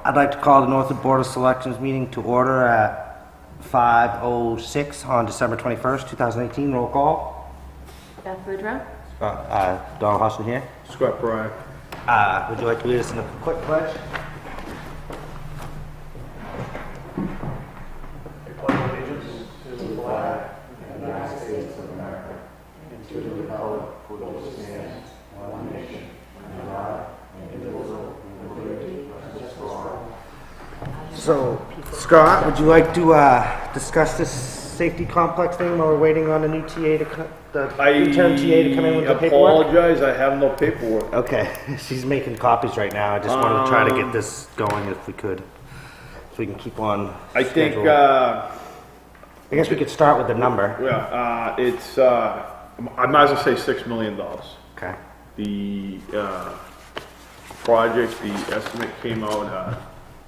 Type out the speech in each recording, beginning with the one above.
I'd like to call the Northwood Board of Selectmen meeting to order at 5:06 on December 21st, 2018. Roll call. Beth Woodrow. Donald Huston here. Scott Bryan. Would you like to lead us in a quick pledge? I pledge allegiance to the flag of the United States of America and to the republic for which it stands, one nation, under God, indivisible, with liberty and justice for all. So, Scott, would you like to discuss this safety complex thing while we're waiting on the new TA the interim TA to come in with the paperwork? I apologize, I have no paperwork. Okay, she's making copies right now. I just wanted to try to get this going if we could, so we can keep on I think, schedule. I guess we could start with the number. yeah, it's, I might as well say $6 million. Okay. The project, the estimate came out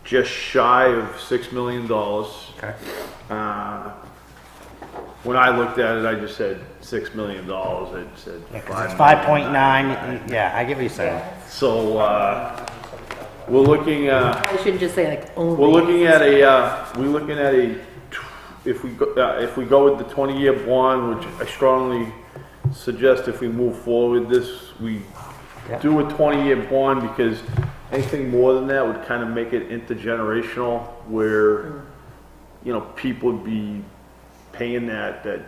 just shy of $6 million. Okay. When I looked at it, I just said $6 million. It said Yeah, 'cause it's 5.9. Yeah, I get what you're saying. So we're looking. I shouldn't just say like only. We're looking at a. If we go with the 20-year bond, which I strongly suggest if we move forward with this, we do a 20-year bond, because anything more than that would kind of make it intergenerational, where people would be paying that it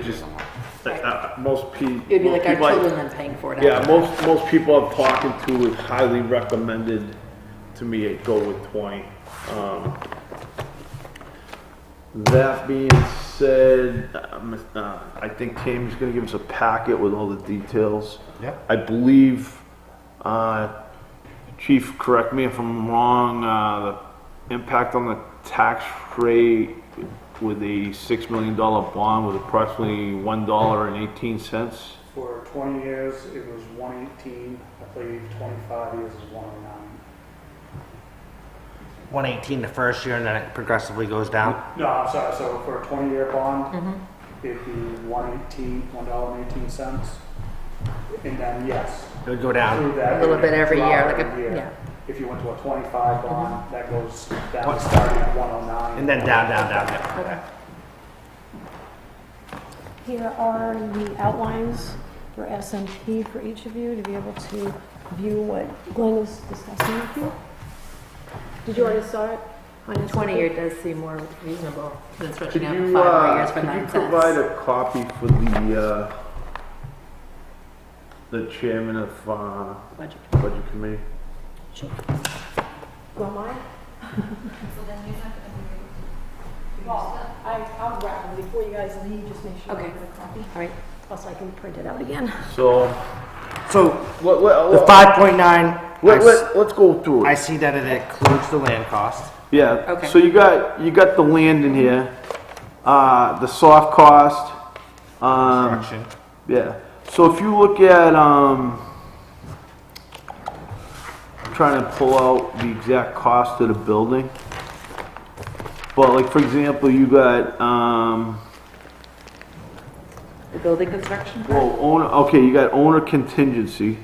just most people. It'd be like our children then paying for it. Yeah, most people I'm talking to have highly recommended to me go with 20. That being said, I think Tammy's going to give us a packet with all the details. Yeah. I believe, Chief, correct me if I'm wrong, the impact on the tax rate with a $6 million bond was approximately $1.18. For 20 years, it was 118. I believe 25 years is 109. 118 the first year, and then it progressively goes down. No, I'm sorry. So for a 20-year bond, it'd be $1.18, and then yes, It would go down. through that A little bit every throughout year, like every year. yeah. If you went to a 25 bond, that goes down, starting at 109, And then down. Yeah. Okay. Here are the outlines for S&P for each of you to be able to view what Glenn was discussing with you. Did you already saw it? On S&P? 20 year does seem more reasonable than Could stretching out you, 5 more years for could 9 you cents. provide a copy for the chairman of Budget. budget committee? Go mine? Well, I'll grab them before you guys leave, just make sure Okay. you get a copy. All right. Plus I can print it out again. So So the 5.9. let's go through I it. see that it includes the land cost. Yeah. Okay. So you got the land in here, the soft cost. Construction. Yeah. So if you look at I'm trying to pull out the exact cost of the building. But like for example, you got The building construction? you got owner contingency.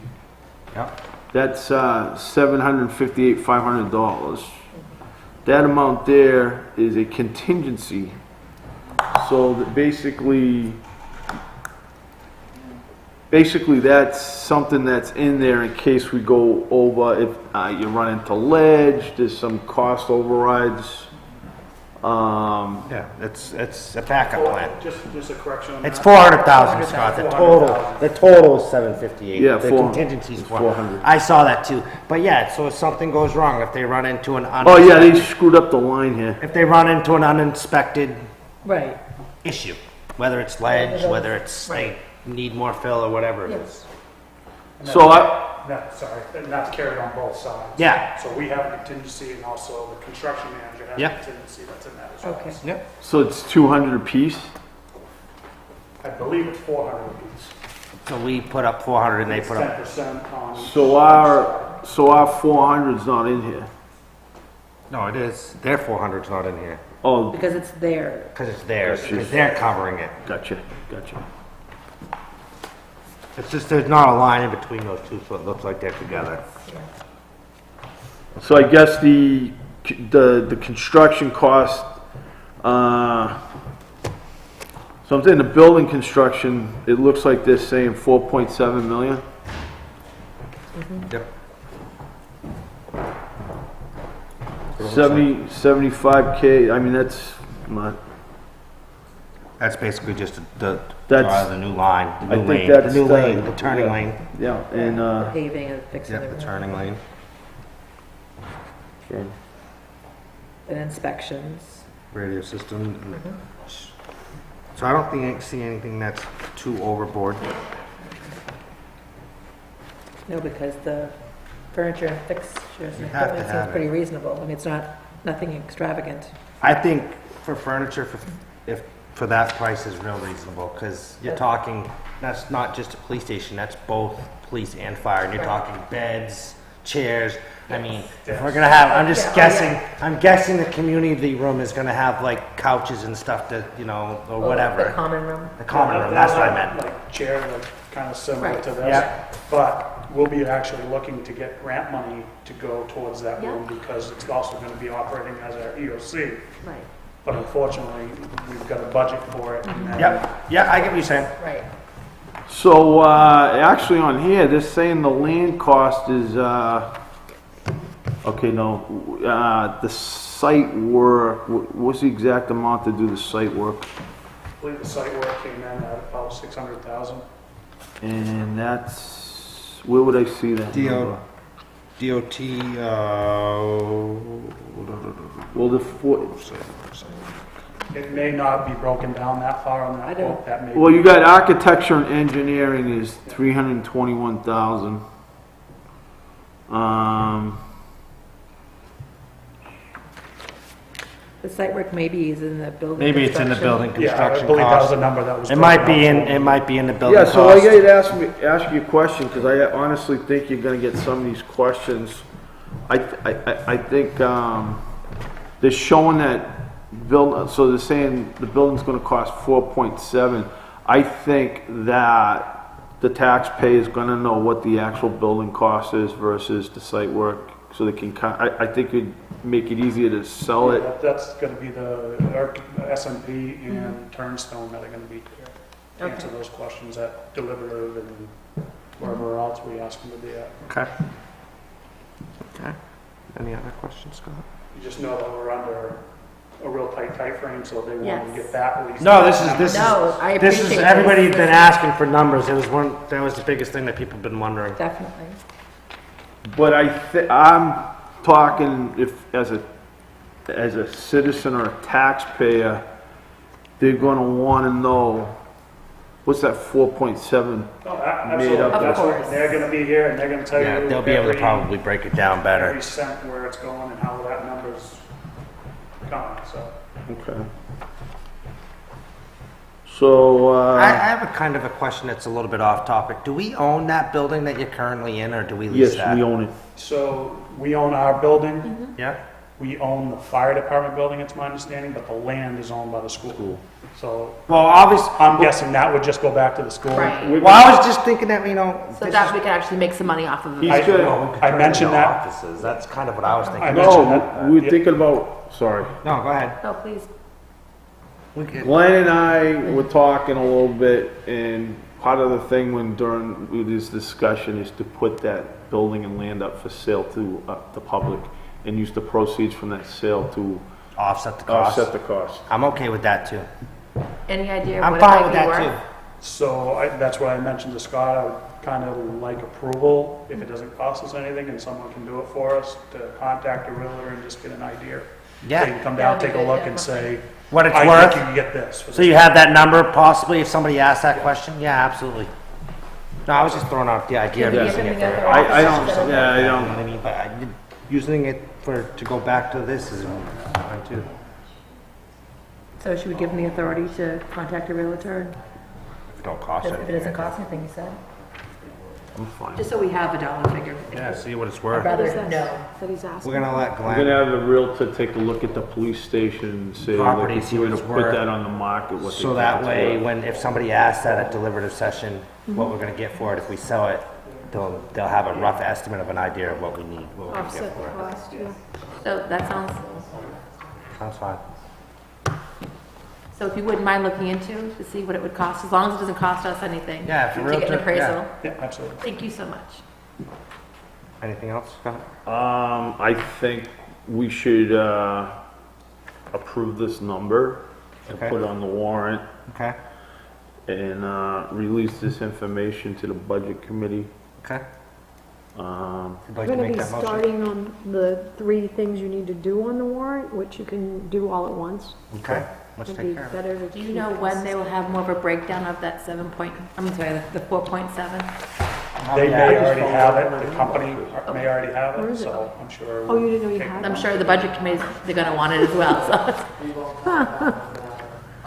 Yep. That's $758,500. That amount there is a contingency. So that basically that's something that's in there in case we go over, if you run into ledge, there's some cost overrides. Yeah, it's a backup plan. just a correction on It's that. 400,000, Scott. The total is 758. Yeah, the 400. contingency is 400. I saw that too. But yeah, so if something goes wrong, if they run into an Oh yeah, they screwed up the line here. if they run into an uninspected Right. issue, whether it's ledge, whether it's they need more fill or whatever it is. And So sorry, and that's carried on both sides. Yeah. So we have a contingency, and also the construction manager has Yeah. a contingency that's in that as well. Okay. Yep. So it's 200 apiece? I believe it's 400 apiece. So we put up 400 and they put up, 10% on each So our 400's not in here? no, it is, their 400's not in here, Oh, Because it's there. because it's theirs, because they're covering it. gotcha. It's just, there's not a line in between those two, so it looks like they're together. So I guess the construction cost, so I'm saying the building construction, it looks like they're saying 4.7 million? Yep. 75K, I mean, that's not, That's basically just the That's- new line, the I new think lane, that's the new the- lane, the turning yeah. lane. yeah, and, Paving and fixing Yep, the the road. turning lane. okay. And inspections. Radio system. So I don't think I see anything that's too overboard. No, because the furniture and fixtures and You have to equipment have seems it. pretty reasonable. I mean, it's not, nothing extravagant. I think for furniture, for that price is real reasonable, because you're talking, that's not just a police station, that's both police and fire, and you're Right. talking beds, chairs. I mean, if we're gonna have, I'm just guessing, I'm guessing the community room is gonna have like couches and stuff to, you know, or The whatever. common room. The common room, that's what I meant. Like chair, like kind of similar Right. to this. Yeah. But we'll be actually looking to get grant money to go towards that Yeah. room because it's also going to be operating as our EOC. Right, But unfortunately, we've got a budget for it. and then- Yep, yeah, I get what you're saying. right. So, actually on here, they're saying the land cost is, okay, no, the site work, what's the exact amount to do the site work? I believe the site work came in at about 600,000. And that's, where would I see that number? DOT, Well, It may not be broken down that far on I that don't- quote. That may well, be- you got architecture and engineering is 321,000. The site work maybe is in the building. maybe it's in the construction. building Yeah, I construction believe that was cost. a number that was. It might be broken in, out for it me. might be in the building Yeah, cost. so I gotta ask you a question, because I honestly think you're gonna get some of these questions. I think, they're showing that so they're saying the building's gonna cost 4.7. I think that the taxpayer is gonna know what the actual building cost is versus the site work, so they can, I think it'd make it easier to sell it. That's going to be the S&P and Turnstone that are going to be here to answer Okay. those questions at deliberative and wherever else we ask them to be at. Okay. Okay. Any other questions, Scott? You just know that we're under a real tight frame, so they want Yes. to get that released. No, this is, No, I this is, appreciate everybody's this. been asking for numbers. It was that was the biggest thing that people have been wondering. Definitely. But I'm talking if, as a citizen or a taxpayer, they're gonna wanna know, what's that 4.7? Oh, Made absolutely. up. Of That's course. what, they're going to be here and they're going to tell Yeah, you. they'll be able to every- probably break it down better. Every cent where it's going and how that number's coming, so. Okay. So, I have a kind of a question that's a little bit off topic. Do we own that building that you're currently in, or do we lease yes, that? we own it. So we own our building. Yeah. We own the fire department building, it's my understanding, but the land is owned by the school. So Well, obviously, I'm guessing that would just go back to the school. Right. well, I was just thinking that, you know. So this that is- we can actually make some money off of He's it. good. I mentioned that. Offices. That's kind of what I was thinking. I mentioned No, that. we were Yeah. thinking about, sorry. No, go ahead. No, please. We could, Glenn and I were talking a little bit, and part of the thing when during this discussion is to put that building and land up for sale to the public, and use the proceeds from that sale to offset the cost. offset the cost. I'm okay with that too. Any idea I'm what it fine might with be that worth? too. So that's what I mentioned to Scott, I would kind of like approval, if it doesn't cost us anything and someone can do it for us, to contact a realtor and just get an idea. They Yeah, can come down, That'd take be a good, look and definitely. say, what it's I worth. think you can get this. for So this you have that number possibly if somebody asks that question? Yeah, absolutely. No, I was just throwing out the idea of Yeah. using it Yeah. for. I don't, yeah, I You know don't, what I mean, but using it to go back to this is fine too. So should we give them the authority to contact a realtor? If it don't cost If it anything. doesn't cost anything, you said? I'm fine. Just so we have a dollar figure. Yeah, see what it's I'd worth. rather What is that know. that he's asking? We're gonna let I'm Glenn. gonna have the realtor take a look at the police station and say, like, Property, if see we're what gonna it's put worth. that on the market, what they So think that it's way, worth. if somebody asks that at deliberative session, what we're gonna get for it, if we sell it, they'll have a rough estimate of an idea of what we need, what we're gonna get Offset the for it. cost, yeah. So that sounds, Sounds fine. so if you wouldn't mind looking into to see what it would cost, as long as it doesn't cost us anything. Yeah, if a To get an realtor- appraisal. Yeah, absolutely. Thank you so much. Anything else, Scott? I think we should, approve this number and Okay. put it on the warrant Okay, and, release this information to the budget committee. okay. You'd We're like to gonna make be that motion? starting on the 3 things you need to do on the warrant, which you can do all at once. Okay, let's It'd be take care of it. better to Do you keep know this- when they will have more of a breakdown of that 4.7? They may already have it, the company may already have Where it, is it? so I'm sure. Oh, you didn't know you had I'm it? sure the budget committees, they're gonna want it as well, so.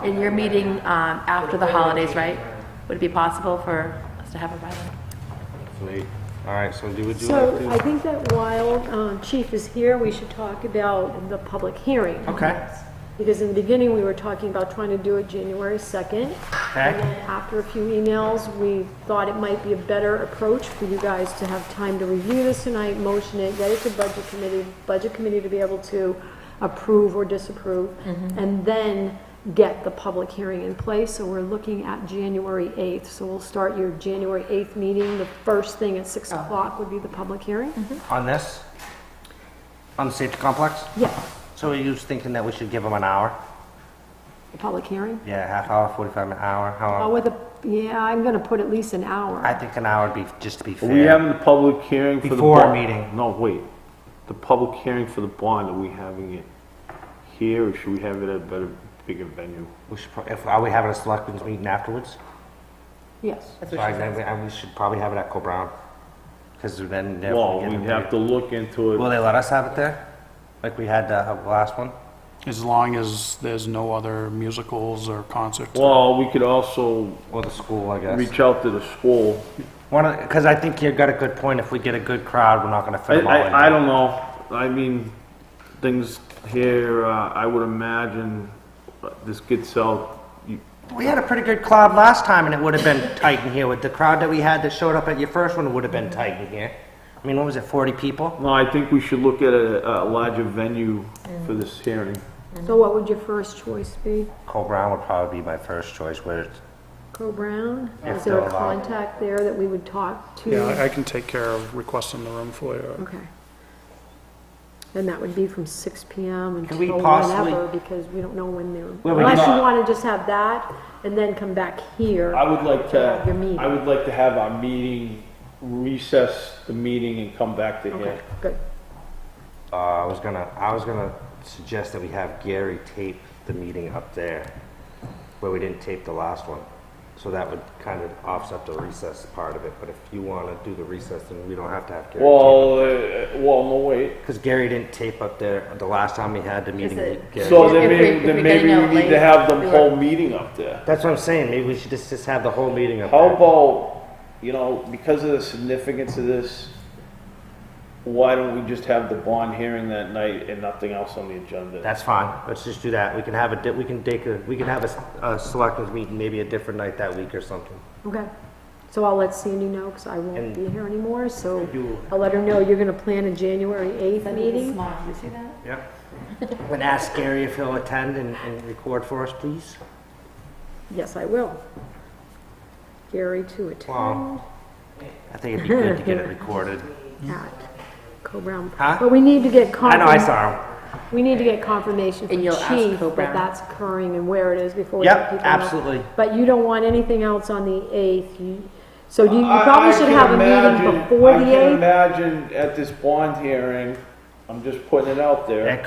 And you're meeting, after the holidays, right? Would it be possible for us to have it by then? Sweet. All right, so do we do So it? I think that while Chief is here, we should talk about the public hearing. Okay, Because in the beginning, we were talking about trying to do it January 2nd. And okay. then after a few emails, we thought it might be a better approach for you guys to have time to review this tonight, motion it, get it to budget committee to be able to approve or disapprove, and then get the public hearing in place. So we're looking at January 8th. So we'll start your January 8th meeting. The first thing at 6 o'clock would be the public hearing. On this? On the safety complex? Yeah, So are you thinking that we should give them an hour? the public hearing. Yeah, half hour, 45 minute hour, how Oh, long? yeah, I'm gonna put at least an hour. I think an hour would be, just to be Are we fair. having the public hearing for the Before bond? our meeting. No, wait. The public hearing for the bond, are we having it here or should we have it at a better, bigger venue? We should, are we having a selectmen's meeting afterwards? Yes. That's So what she then said. we should probably have it at Co-Brown. Because then. they're Well, getting we'd a have to big- look into Will it. they let us have it there? Like we had the last one? As long as there's no other musicals or concerts. Well, we could also Or the school, I guess. reach out to the school. Because I think you've got a good point. If we get a good crowd, we're not going to fit them all in. I don't know. I mean, things here, I would imagine this gets out. We had a pretty good crowd last time, and it would have been tight in here. With the crowd that we had that showed up at your first one, it would have been tight in here. I mean, what was it, 40 people? No, I think we should look at a larger venue for this hearing. So what would your first choice be? Co-Brown would probably be my first choice. Where it's, Co-Brown? If Is there a they're allowed. contact there that we would talk to? Yeah, I can take care of requesting the room for you. Okay. And that would be from 6 PM Can we until possibly- whenever, because we don't know when they're, Well, we unless can- you want to just have that and then come back here. I would like Have your meeting. I would like to have our meeting, recess the meeting and come back to here. Okay, good. I was gonna suggest that we have Gary tape the meeting up there, where we didn't tape the last one. So that would kind of offset the recess part of it. But if you want to do the recess, then we don't have to have Gary. Well, no, wait. Because Gary didn't tape up there the last time we had the meeting. Is it- Gary- So If then we- maybe, if then we're maybe gonna we know need to late, have the we whole were- meeting up there. That's what I'm saying. Maybe we should just have the whole meeting up How there. about, because of the significance of this, why don't we just have the bond hearing that night and nothing else on the agenda? That's fine. Let's just do that. We can have a selectmen's meeting maybe a different night that week or something. Okay. So I'll let Sandy know, because I won't And- be here anymore, so You, I'll let her know you're going to plan a January 8th meeting. Small, you see that? yeah. And ask Gary if he'll attend and record for us, please. Yes, I will. Gary to attend Wow. I think it'd be good to get it recorded. at Co-Brown. Huh? But we need to get I know, I confirmation. saw him. We need to get confirmation from And you'll ask Chief Co-Brown. that that's occurring and where it is before we let Yep, people know. absolutely. But you don't want anything else on the 8th. So you probably should I have a can meeting imagine- before I the can 8th. imagine at this bond hearing, I'm just putting it out there. It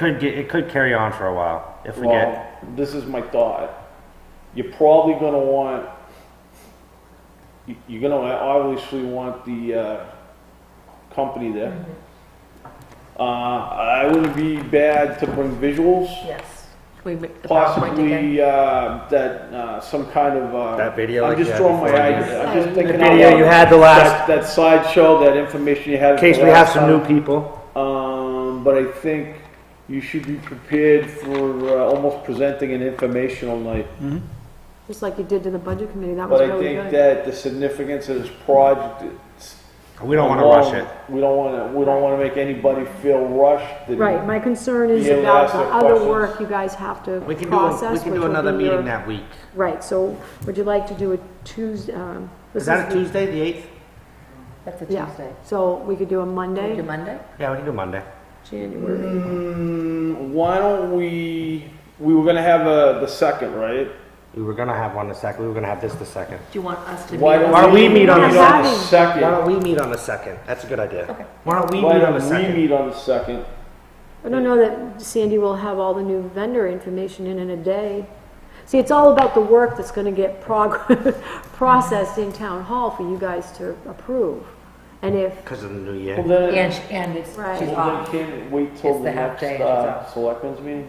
could carry on for a while if we Well, get, this is my thought. You're probably gonna want you're gonna obviously want the, company there. I wouldn't be bad to bring visuals, Yes. Can we make the PowerPoint again? possibly, some kind of, That video I'm like just you had throwing my before, idea, I'm just thinking. The out video loud. you had the last, That slideshow, that information you had. in case the we have last some new time. people. But I think you should be prepared for almost presenting an informational night. Just like you did to the budget committee, that was But I really think good. that the significance of this project, We don't want to rush it. we don't wanna make anybody feel rushed. and- Right, my concern is Be able to about ask the their other questions. work you guys have to We can process, we which can do will another be your- meeting that week. Right, so would you like to do a Tuesday? Is that a Tuesday, the 8th? That's a Yeah, Tuesday. so we could do a Can we Monday, do Monday? Yeah, we can do Monday. January. Why don't we were gonna have the second, right? We were gonna have one the second, we were gonna have this the second. Do you want us to Why meet? don't we meet on the the second? Why second? don't we meet on the second? That's a good idea. Okay. Why don't we Why meet on the don't we second? meet on the second? I don't know that Sandy will have all the new vendor information in a day. See, it's all about the work that's gonna get processed in town hall for you guys to approve. And if, Because of the new year. Well, then, And it's, Right. she's well, off. then can't wait till It's the the half next day and she's off. selectmen's meeting?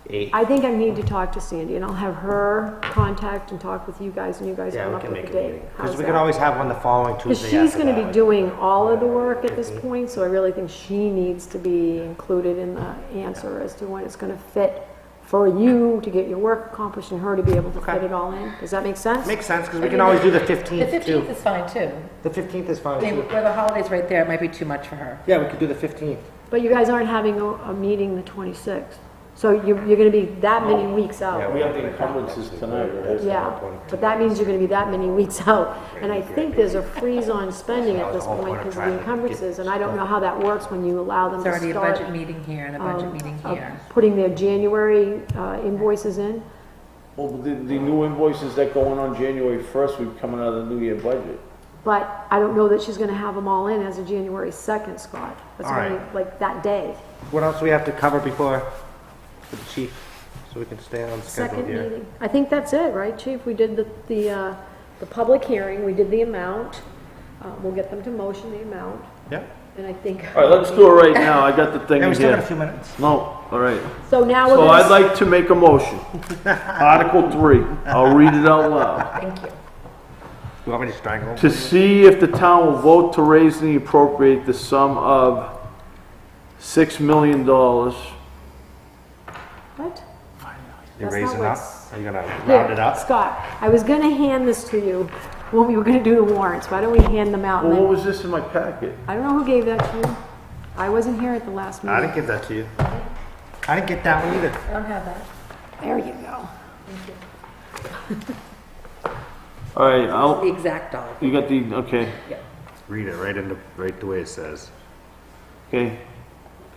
8. I think I need to talk to Sandy, and I'll have her contact and talk with you guys, and you guys Yeah, come we up can with a make a date. meeting. Because How's we can that? always have one the following Because Tuesday she's after gonna be that. doing all of the work at this point, so I really think she needs to be included in the answer as to when it's gonna fit for you to get your work accomplished and her to be able to fit Okay. it all in. Does that make sense? Makes sense, because we can always do the The 15th too. 15th is fine too. The 15th is I fine mean, too. where the holiday's right there, it might be too much for her. Yeah, we could do the 15th. But you guys aren't having a meeting the 26th, so you're gonna be that many weeks out. Yeah, We have the encumbrances tonight, right? Yeah, but that means you're gonna be that many weeks out. And I think there's a freeze on spending at this point because of the encumbrances, and I don't know how that works when you allow them There's to already a start budget meeting here and a budget meeting of here. putting their January invoices in. Well, the new invoices that go in on January 1st would come out of the new year budget. But I don't know that she's gonna have them all in as of January 2nd, Scott. That's All gonna right. be like that day. What else do we have to cover before for the chief, so we can stay on schedule Second here? meeting. I think that's it, right, Chief? We did the public hearing, we did the amount. We'll get them to motion the amount, Yeah. and I think. All right, let's do it right now. I got the thing Yeah, we in still got a here. few minutes. No, all right. So now we're So gonna. I'd like to make a motion. Article 3. I'll read it out loud. Thank you. You want me to strangle him? To see if the town will vote to raise and appropriate the sum of $6 million. What? You That's raising not up? what's- Are you gonna Here, round it up? Scott, I was gonna hand this to you when we were gonna do the warrants. Why don't we hand them out? and Well, what then- was this in my packet? I don't know who gave that to you. I wasn't here at the last I meeting. didn't give that to you. I didn't get that one either. I don't have that. There you go. All right, The exact dollar. you got the, okay, Read it right the way it says. okay.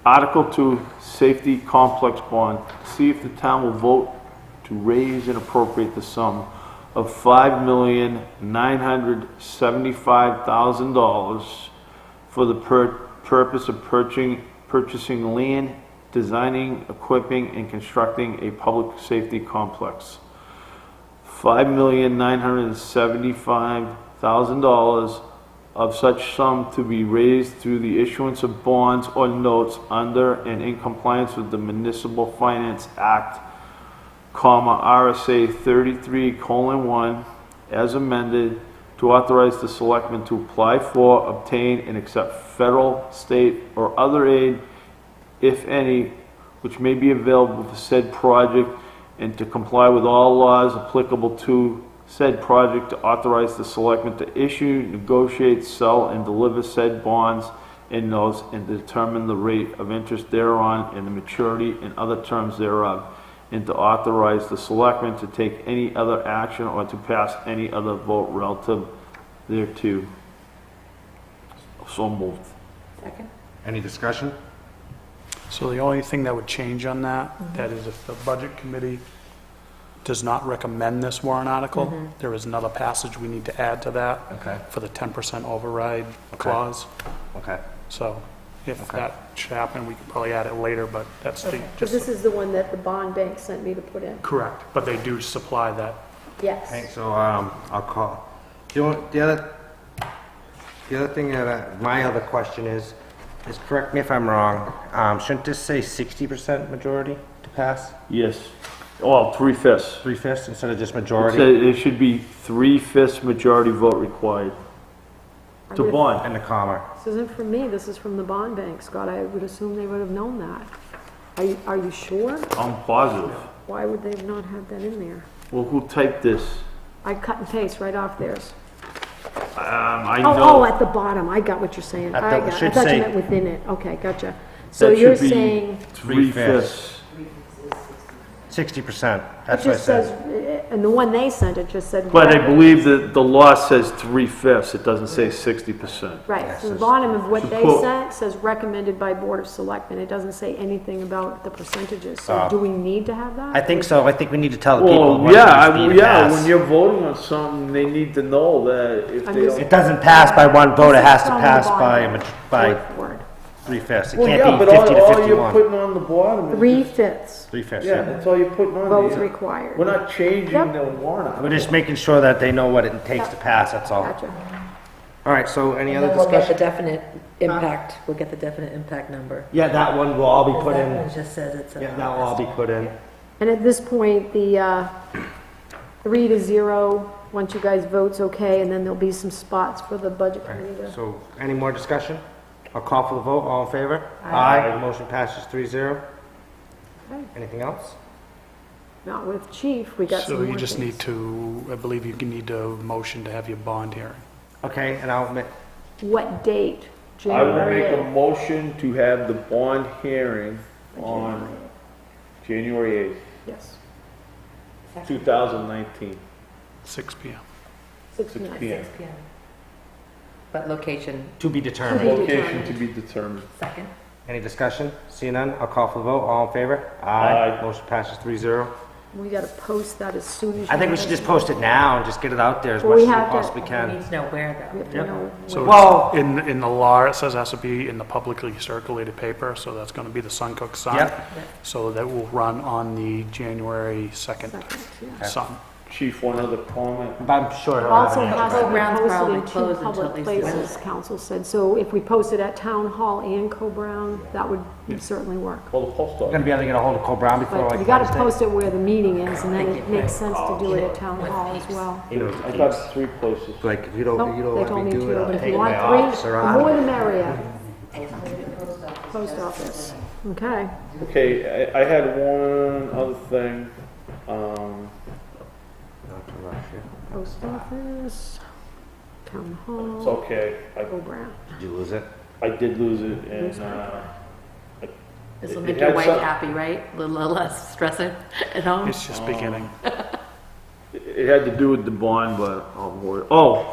Article 2, Safety Complex Bond. See if the town will vote to raise and appropriate the sum of $5,975,000 for the purpose of purchasing land, designing, equipping, and constructing a public safety complex. $5,975,000 of such sum to be raised through the issuance of bonds or notes under and in compliance with the Municipal Finance Act, RSA 33:1, as amended, to authorize the selectmen to apply for, obtain, and accept federal, state, or other aid, if any, which may be available for said project, and to comply with all laws applicable to said project, to authorize the selectmen to issue, negotiate, sell, and deliver said bonds and notes, and determine the rate of interest thereon and the maturity and other terms thereof, and to authorize the selectmen to take any other action or to pass any other vote relative thereto. So moved. Second? Any discussion? So the only thing that would change on that, that is if the budget committee does not recommend this warrant article, there is another passage we need to add to that Okay. for the 10% override clause. Okay. So if Okay. that should happen, we could probably add it later, but that's the, Because this is the one that the bond bank sent me to put in. correct. But they do supply that Yes. Okay, so, I'll call, the other thing that, my other question is correct me if I'm wrong, shouldn't this say 60% majority to pass? Yes. Oh, 3/5. 3/5 instead of just It majority? said it should be 3/5 majority vote required to bond. And the comma. This isn't from me, this is from the bond bank, Scott. I would assume they would have known that. Are you sure? I'm positive. Why would they not have that in there? Well, who typed this? I cut and paste right off theirs. I Oh, know. at the bottom, I got what you're saying. At the- I got, I should thought say- you meant within it. Okay, gotcha. So That you're should be saying, 3/5. 60%, it that's what I just says, said. and the one they sent, it just said. But I believe that the law says 3/5. It doesn't say 60%. Right, Yes, so the it's- bottom of what So they quote- sent says recommended by Board of Selectmen. It doesn't say anything about the percentages. So do we need to have that? I think so, I think we need to tell the people Well, what yeah, it needs to be to yeah, pass. when you're voting on something, they need to know that if I'm they just- don't. It doesn't pass by one vote, it This is has to from the pass bond by, bank. by Fourth word. 3/5. It Well, yeah, can't but be 50 to all you're 51. putting on the bottom is. 3/5 3/5, Yeah, yeah. that's all you're putting on votes there. required. We're not changing Yep. the warrant. We're just making sure that they know what it takes to pass, that's all. Gotcha. All right, so any And other then we'll get the discussion? definite impact, we'll get the definite impact number. Yeah, that one will all be put That in, one just says it's a. yeah, that will all be put in. And at this point, the 3-0, once you guys vote's okay, and then there'll be some spots for the budget committee to. So, any more discussion? I'll call for the vote, all in favor? Aye. Motion passes 3-0. Okay. Anything else? Not with chief, we got some So more you just need things. to, I believe you need a motion to have your bond hearing. Okay, and I'll make, What date? I will January make a 8th. motion to have the bond hearing on January Yes, 8th, 2019, 6 PM. 6 6 p.m. p.m. 6 p.m. But location, to be To determined. be Location to determined. be determined. second. Any discussion? Seeing none, I'll call for the vote, all in favor? Aye. Motion passes 3-0. We gotta post that as soon as. I think we you should guys- just post it now and just get it out there as Well, much we as we have to- possibly We can. need to know where We though. have to Yep. know So when. Well- in the law, it says it has to be in the publicly circulated paper, so that's gonna be the Suncook Sun. Yep. So that will run on the January 2nd Second, yeah. Sun. Chief, one other comment. But I'm sure he'll Also have an has answer. to be Ground's posted probably in two closed until public at least places, Wednesday. council said. So if we post it at Town Hall and Co-Brown, that would certainly work. Well, the post We're office. gonna be able to get a hold of Cole Brown before But like you gotta Wednesday. post it where the meeting is, and then it makes sense to do it at Town Hall as well. He knows I the got keys. 3 places. Like, if you don't, Nope, you don't they let told me me do two, it, I'll but if take you my want officer three, the out. more the merrier. Post office, okay. Okay, I had one other thing. Not to rush you. Post office, Town It's Hall, okay. Co-Brown. Did you lose it? I did lose it and, This will It make had your wife some- happy, right? A little less stressing at home. It's just beginning. it had to do with the bond, but I'll avoid it. Oh,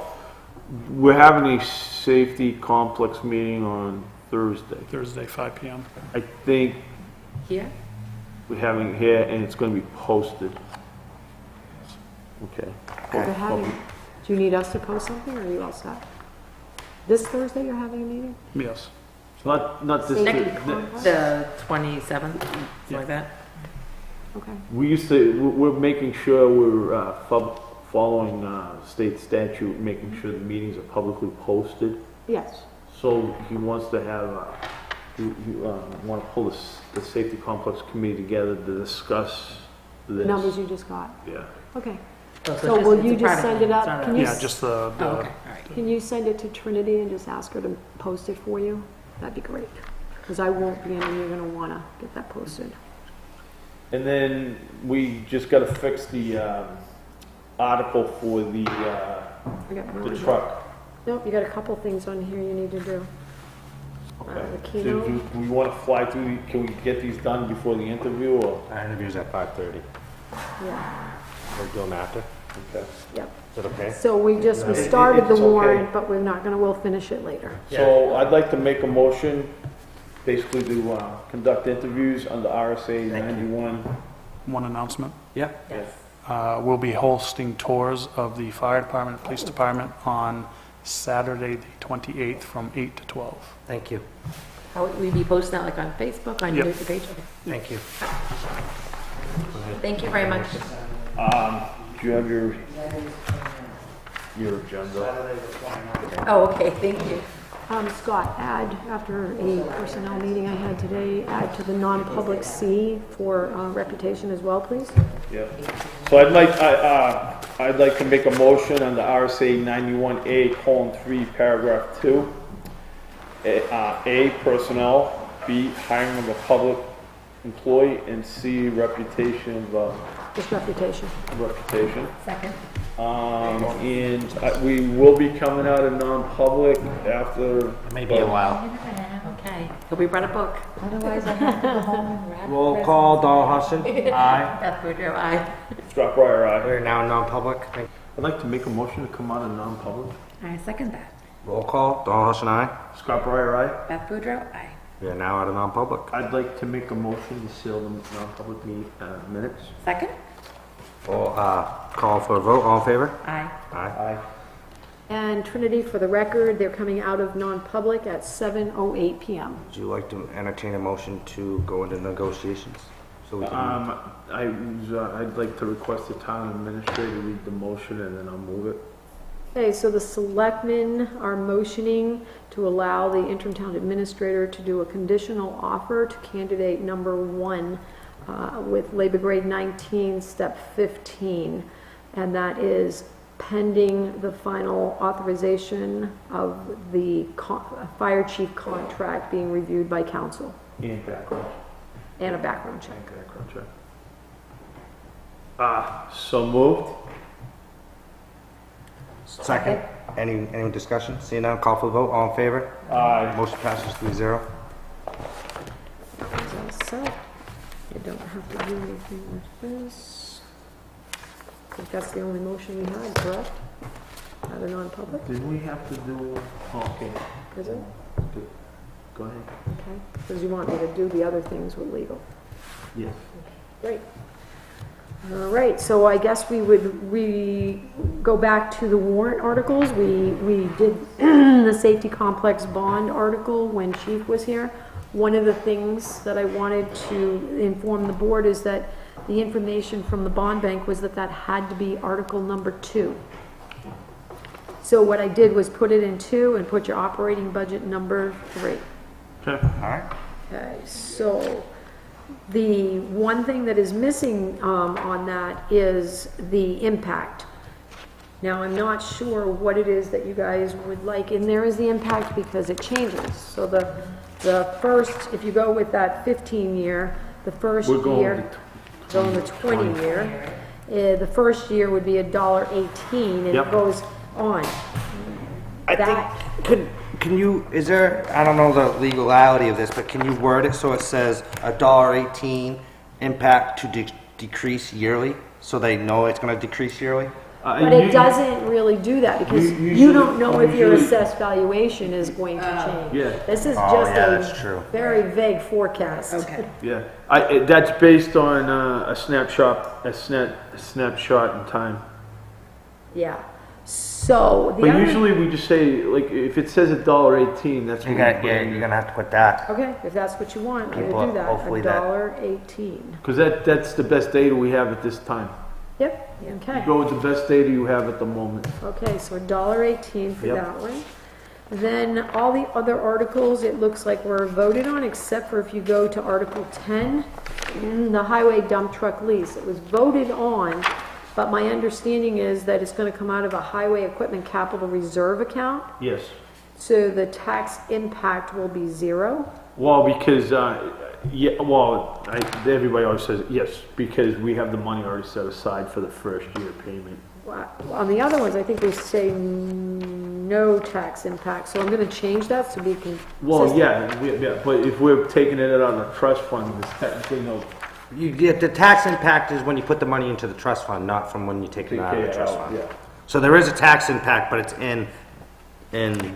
we're having a safety complex meeting on Thursday. Thursday, 5 PM. I think Here? we're having it here and it's gonna be posted. Okay. We're having, do you need us to post something, or are you all set? This Thursday you're having a meeting? Yes. Not this, Safety th- complex? The 27th, something like that? Okay. we used to, we're making sure we're, following, state statute, making sure the meetings are publicly posted. Yes, So he wants to have, want to pull the safety complex committee together to discuss the this. numbers you just got, Yeah. okay. Oh, So it's will it's you a part just of send it It's up? not a- Can you Yeah, s- just Oh, okay, all right. Can you send it to Trinity and just ask her to post it for you? That'd be great, because I won't be in, and you're gonna wanna get that posted. And then we just got to fix the article for the I got more. truck. Nope, you got a couple things on here you need to do. Okay. The Do keynote. do we want to fly through, can we get these done before the interview or? Our interview's at 5:30. Yeah, Or do them after. Okay. yep. Is that okay? So we It- started the it's okay. warrant, but we're not gonna, we'll finish it later. So I'd like to make a motion, basically to conduct interviews under RSA 91. One announcement. Yeah. We'll be hosting tours of the fire department, and police department on Saturday, the 28th, from 8 to 12. Thank you. How would we be posting that, like on Facebook, on your Yep. page? Okay. Thank you. Thank you very much. Do you have your agenda? Oh, okay, thank you. Scott, add, after a personnel meeting I had today, add to the non-public C for reputation as well, please. Yeah. So I'd like to make a motion on the RSA 91A:3, paragraph 2. A, personnel, B, hiring of a public employee, and C, reputation of Just reputation. reputation. Second. And we will be coming out of non-public after. Maybe a while. Okay. Hope we brought a book. Otherwise, I have to go home and wrap. Roll call, Donald Hudson. Aye. Beth Boudreaux, aye. Scott Breyer, aye. We're now in non-public. I'd like to make a motion to come out of non-public. I second that. Roll call, Donald Hudson, aye. Scott Breyer, aye. Beth Boudreaux, aye. We are now out of non-public. I'd like to make a motion to seal the non-public minutes. Second? Call for a vote, all in favor? Aye. Aye. Aye. And Trinity, for the record, they're coming out of non-public at 7:08 PM. Would you like to entertain a motion to go into negotiations? So we can, I'd like to request the town administrator read the motion and then I'll move it. Okay, so the selectmen are motioning to allow the interim town administrator to do a conditional offer to candidate number 1 with labor grade 19, step 15. And that is pending the final authorization of the fire chief contract being reviewed by council And background. and a background check. Background check. So moved. second. Any discussion? Seeing none, call for the vote, all in favor? Aye. Motion passes 3-0. So, you don't have to do anything with this. I think that's the only motion we had, correct? Out of non-public, Did we have to do, okay, is it? good. Go ahead. Okay, because you want me to do the other things with legal. Yes. Great. All right, so I guess we would go back to the warrant articles. We did the safety complex bond article when Chief was here. One of the things that I wanted to inform the board is that the information from the bond bank was that had to be article number 2. So what I did was put it in 2 and put your operating budget number 3. Okay. All right. Okay, so the one thing that is missing on that is the impact. Now, I'm not sure what it is that you guys would like in there as the impact because it changes. So the first, if you go with that 15-year, the first We're going year, go in the 20-year, the first year would be $1.18 and Yep. it goes on. I think, can you, is there, I don't know the legality of this, but can you word it so it says $1.18 impact to decrease yearly? So they know it's gonna decrease yearly? But it doesn't really do that because you don't know if your assessed valuation is going to change. Yeah. This is Oh, just yeah, that's a true. very vague forecast. Okay. Yeah, that's based on a snapshot in time. Yeah. So the But other, usually we just say, like, if it says $1.18, that's what You're gonna have to put that. okay, if that's what you want, I People, will do that. hopefully that- $1.18. Because that's the best data we have at this time. Yep. Okay. Go with the best data you have at the moment. Okay, so $1.18 for Yep. that one. Then all the other articles, it looks like were voted on, except for if you go to Article 10, the highway dump truck lease. It was voted on, but my understanding is that it's gonna come out of a highway equipment capital reserve account. Yes. So the tax impact will be 0. Well, because, everybody always says yes, because we have the money already set aside for the first year payment. On the other ones, I think we say no tax impact, so I'm gonna change that so we can. Well, yeah, but if we're taking it out of the trust fund, there's technically no. You get, the tax impact is when you put the money into the trust fund, not from when you take it out of the trust fund. Yeah. So there is a tax impact, but it's in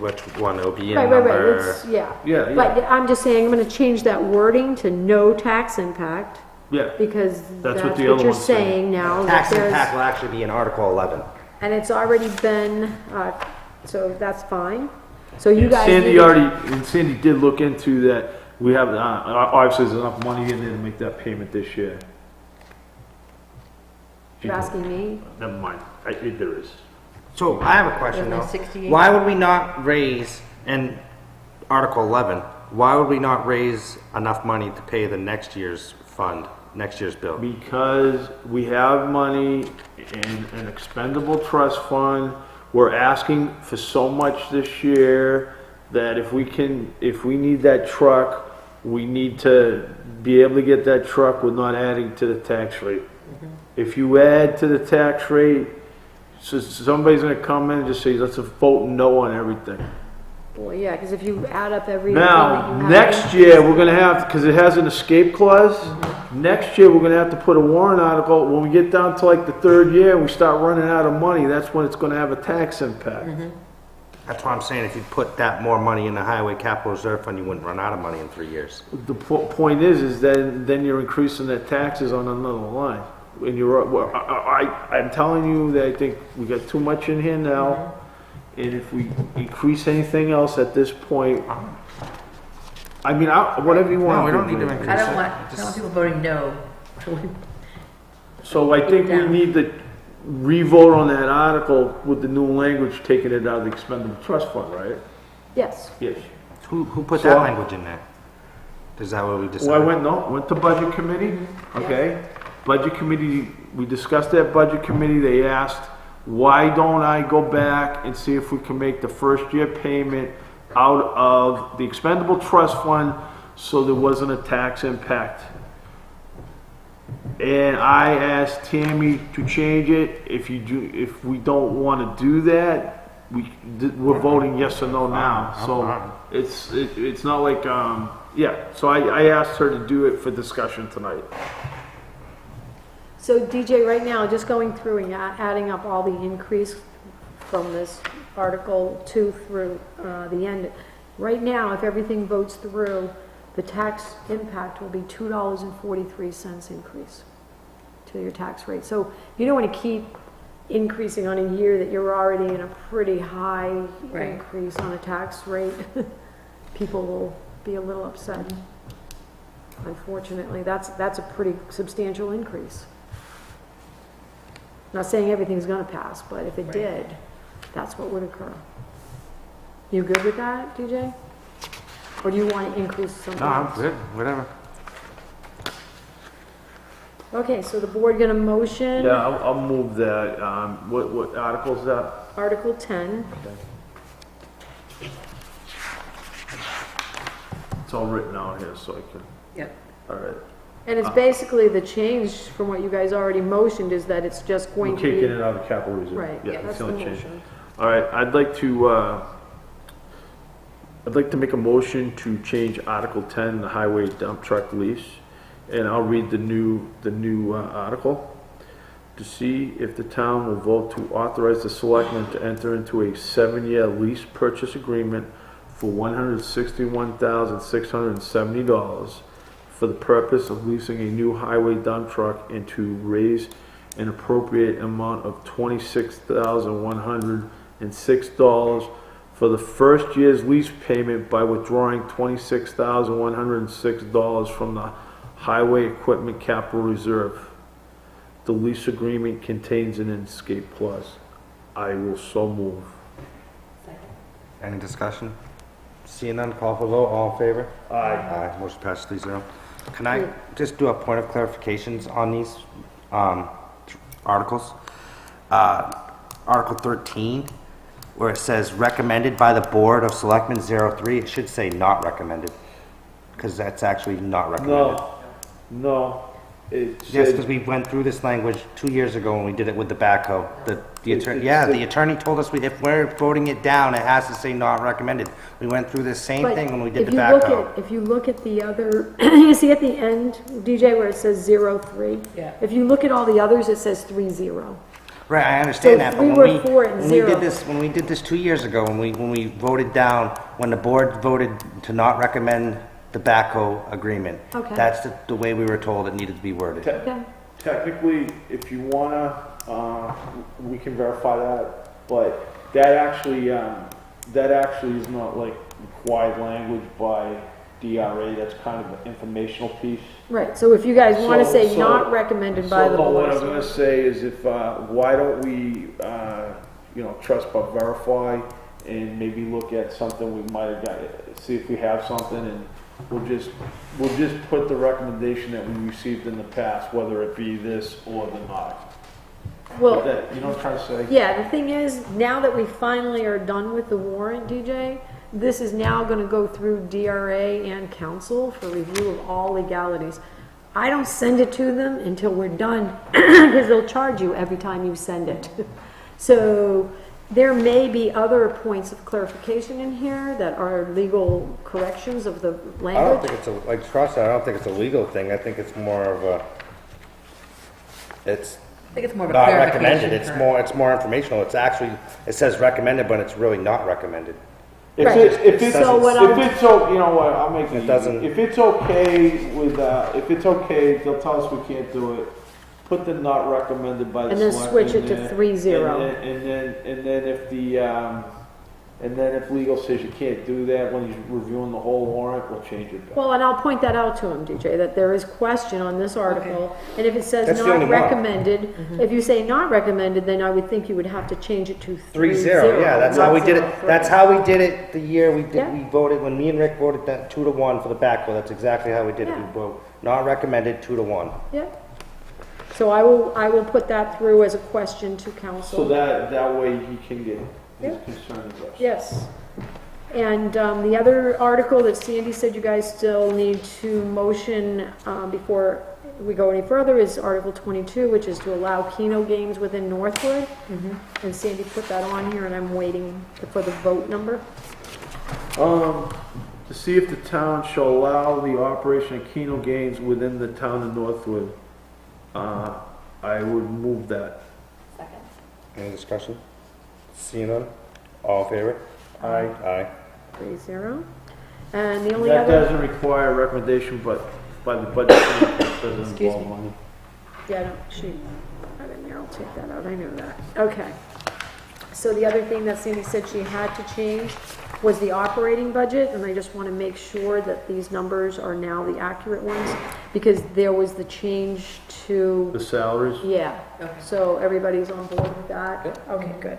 which one? It'll be in Right, number. it's, yeah. Yeah, yeah. But I'm just saying, I'm gonna change that wording to no tax impact, Yeah. because That's that's what what the you're other one's saying. saying now. that Tax there's- impact will actually be in Article 11. And it's already been, so that's fine. So you guys. Sandy did look into that. We have, obviously there's enough money in there to make that payment this year. You're asking me? Never mind, there is. So I have a question Wasn't though. it 68? Why would we not raise, in Article 11, why would we not raise enough money to pay the next year's fund, next year's bill? Because we have money in an expendable trust fund. We're asking for so much this year that if we need that truck, we need to be able to get that truck with not adding to the tax rate. If you add to the tax rate, so somebody's gonna come in and just say, let's vote no on everything. Well, yeah, because if you add up every. Now, next year, we're gonna have, because it has an escape clause, next year, we're gonna have to put a warrant article, when we get down to like the third year, and we start running out of money, that's when it's gonna have a tax impact. That's why I'm saying if you put that more money in the highway capital reserve fund, you wouldn't run out of money in 3 years. The point is then you're increasing the taxes on another line. And I'm telling you that I think we got too much in here now, and if we increase anything else at this point, I mean, whatever you want. No, we don't need to increase I it. don't want people voting no. So I think we need to re-vote on that article with the new language, taking it out of the expendable trust fund, right? Yes. Yes. Who put So- that language in there? Is that what we decided? Well, went to budget committee, okay? Budget committee, we discussed that budget committee, they asked, why don't I go back and see if we can make the first year payment out of the expendable trust fund so there wasn't a tax impact? And I asked Tammy to change it. If we don't want to do that, we're voting yes or no now. So it's not like, yeah. So I asked her to do it for discussion tonight. So DJ, right now, just going through and adding up all the increase from this Article 2 through the end, right now, if everything votes through, the tax impact will be $2.43 increase to your tax rate. So you don't want to keep increasing on a year that you're already in a pretty high Right. increase on a tax rate. People will be a little upset. Unfortunately, that's a pretty substantial increase. Not saying everything's gonna pass, but if it did, that's what would occur. You good with that, DJ? Or do you want to increase something No, I'm else? good, whatever. Okay, so the board gonna motion Yeah, I'll move that. What article is that? Article 10. It's all written out here, so I can. Yep. All right. And it's basically the change from what you guys already motioned is that it's just going We're to be. kicking it out of capital reserve. Right, Yeah, that's the the only change. motion. All right, I'd like to make a motion to change Article 10, the highway dump truck lease, and I'll read the new article. To see if the town will vote to authorize the selectmen to enter into a 7-year lease purchase agreement for $161,670 for the purpose of leasing a new highway dump truck and to raise an appropriate amount of $26,106 for the first year's lease payment by withdrawing $26,106 from the highway equipment capital reserve. The lease agreement contains an escape clause. I will so move. Any discussion? Seeing none, call for vote, all in favor? Aye. Aye, motion passes 3-0. Can I just do a point of clarifications on these articles? Article 13, where it says recommended by the Board of Selectmen 03, it should say not recommended, because that's actually not recommended. No. It Yes, said, because we went through this language 2 years ago when we did it with the backhoe. The attorney, the attorney told us if we're voting it down, it has to say not recommended. We went through the same But thing when we did if the you look backhoe. at, if you look at the other, you see at the end, DJ, where it says 03? Yeah. If you look at all the others, it says 30. Right, I understand So that, but 3 when were we, 4 and when 0. we did this 2 years ago, when we voted down, when the board voted to not recommend the backhoe agreement, Okay. that's the way we were told it needed to be worded. Okay. technically, if you wanna, we can verify that, but that actually is not like required language by DRA, that's kind of an informational piece. Right, so if you guys want to So- say so- not recommended by the So, no, board. what I'm gonna say is if, why don't we, trust but verify and maybe look at something we might have got, see if we have something, and we'll just put the recommendation that we received in the past, whether it be this or the not. Well, You know what I'm trying to say? yeah, the thing is, now that we finally are done with the warrant, DJ, this is now going to go through DRA and council for review of all legalities. I don't send it to them until we're done, because they'll charge you every time you send it. So there may be other points of clarification in here that are legal corrections of the I don't language. think it's a, like, trust, I don't think it's a legal thing. I think it's more of a, it's I think it's more of a not clarification. recommended. It's more informational. It's actually, it says recommended, but it's really not recommended. If Right. it's, So what if it's, you know what, I'll make it It easy. doesn't- If it's okay with, if it's okay, they'll tell us we can't do it, put the not recommended by the And then selectmen switch it to there, 3-0. And then if the, and then if legal says you can't do that when he's reviewing the whole warrant, we'll change it back. Well, and I'll point that out to him, DJ, that there is question on this article, and if it says That's the only not one. recommended, if you say not recommended, then I would think you would have to change it to 3-0, yeah, that's how we did it. not 0-3. That's how we did it the year we Yeah. did, we voted, when me and Rick voted that 2-1 for the backhoe, that's exactly how we did it. Yeah. We vote not recommended, 2-1. Yeah. So I will put that through as a question to So council. that way he can get his Yeah. concern addressed. Yes. And the other article that Sandy said you guys still need to motion before we go any further is Article 22, which is to allow Keno games within Northwood. And Sandy put that on here, and I'm waiting for the vote number. To see if the town shall allow the operation of Keno games within the town of Northwood. I would move that. Second. Any discussion? Seeing none? All in favor? Aye. Aye. 3-0. And the only That other, doesn't require a recommendation, but by the budget committee, it doesn't Excuse involve me. money. yeah, no, she, I didn't know, I'll take that out, I knew that. Okay. So the other thing that Sandy said she had to change was the operating budget, and I just want to make sure that these numbers are now the accurate ones, because there was the change to, The salaries? yeah. Okay. So everybody's on board with that? Okay, good.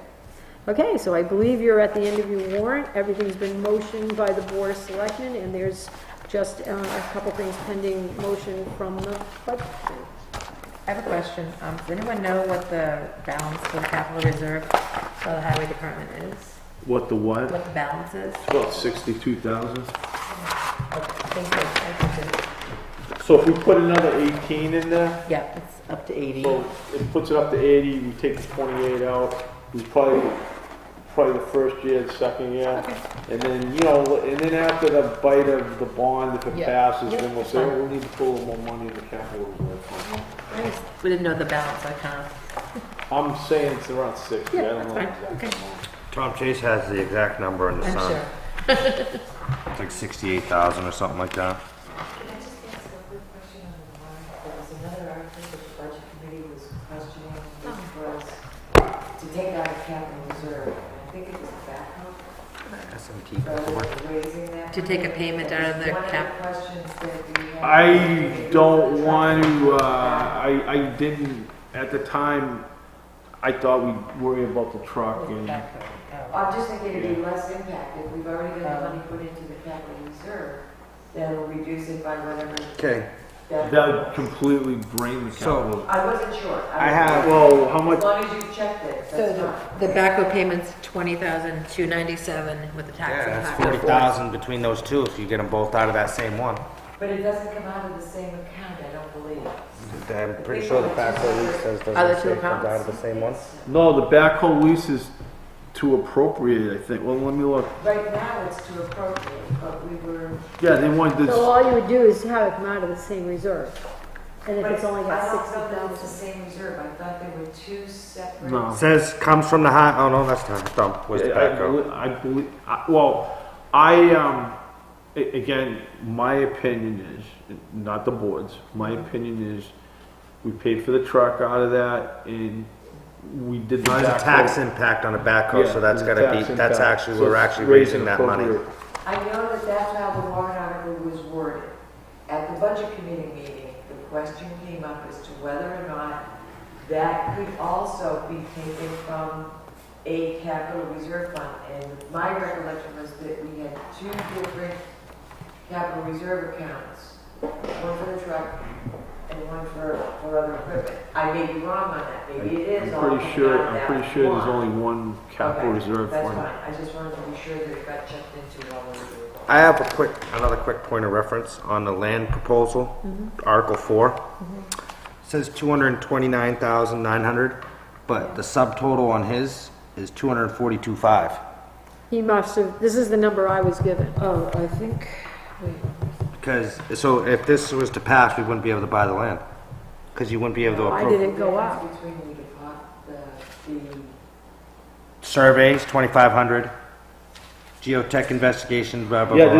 Okay, so I believe you're at the end of your warrant. Everything's been motioned by the Board of Selectmen, and there's just a couple things pending motion from the budget. I have a question. Does anyone know what the balance for the capital reserve for the highway department is? What the what? What the balance is? It's about 62,000. Thank you. So if we put another 18 in there, Yeah, it's up to 80. so it puts it up to 80, we take the 28 out, it's probably the first year, the second year. And then, and then after the bite of the bond, if it Yeah. passes, then we'll say, oh, we need to pull a little more money in the capital reserve fund. We didn't know the balance, I kind of. I'm saying it's around 60, I Yeah, don't that's know. fine. the exact amount. Tom Chase has the exact number in the I'm sun. sure. It's like 68,000 or something like that. Can I just ask a quick question on the warrant? There was another article that the budget committee was questioning, which was to take out a capital reserve. I think it was a backhoe. S&T So we're raising that. To take a payment out of the One of cap. the questions that we had. I don't want to, I didn't, at the time, I thought we'd worry about the truck and, I'm just thinking it'd be less impact. If we've already got the money put into the capital reserve, then we'll reduce it by whatever. Okay, that- that would completely drain the So- capital. I wasn't sure. I have- Well, how As much, long as you checked it, So that's fine. the backhoe payment's 20,297 with the tax yeah, that's impact. 40,000 between those two if you get them both out of that same one. But it doesn't come out of the same account, I don't believe. I'm pretty sure the backhoe lease says Other doesn't two say it comes out accounts? of the same one. no, the backhoe lease is to appropriate, I think. Well, let me look. Right now, it's too appropriate, but we were. Yeah, they want So this, all you would do is have it come out of the same reserve. And if But it's only got I don't know that it's the 60,000. same reserve. I thought there were two separate. no. Says comes from the high, oh no, that's not, dumb, where's the backhoe? I believe, again, my opinion is, not the board's, my opinion is, we paid for the truck out of that, and we did the There's a backhoe. tax impact on the backhoe, Yeah, so that's there's a gotta be, tax that's impact. actually, So we're it's actually raised raising and that money. appropriate. I know that that's how the warrant article was the budget committee meeting, the question came up as to whether or not that could also be taken from a capital reserve fund. And my recollection was that we had two different capital reserve accounts, one for the truck and one for other equipment. I may be wrong on that, maybe it is all I'm pretty coming sure, out of I'm that pretty sure there's one. only one capital Okay, reserve that's fund. fine, I just wanted to be sure that it got checked into while we were doing it. I have another quick point of reference on the land proposal, Article 4. It says 229,900, but the subtotal on his is 242,500. He must have, this is the number I was given. Oh, I think, wait, Because, so if this was to pass, we wouldn't be able to buy the land. Because you wouldn't be able to Why approve. did it go up? Between the Surveys, 2,500. Geotech investigations, blah, blah, Yeah, blah.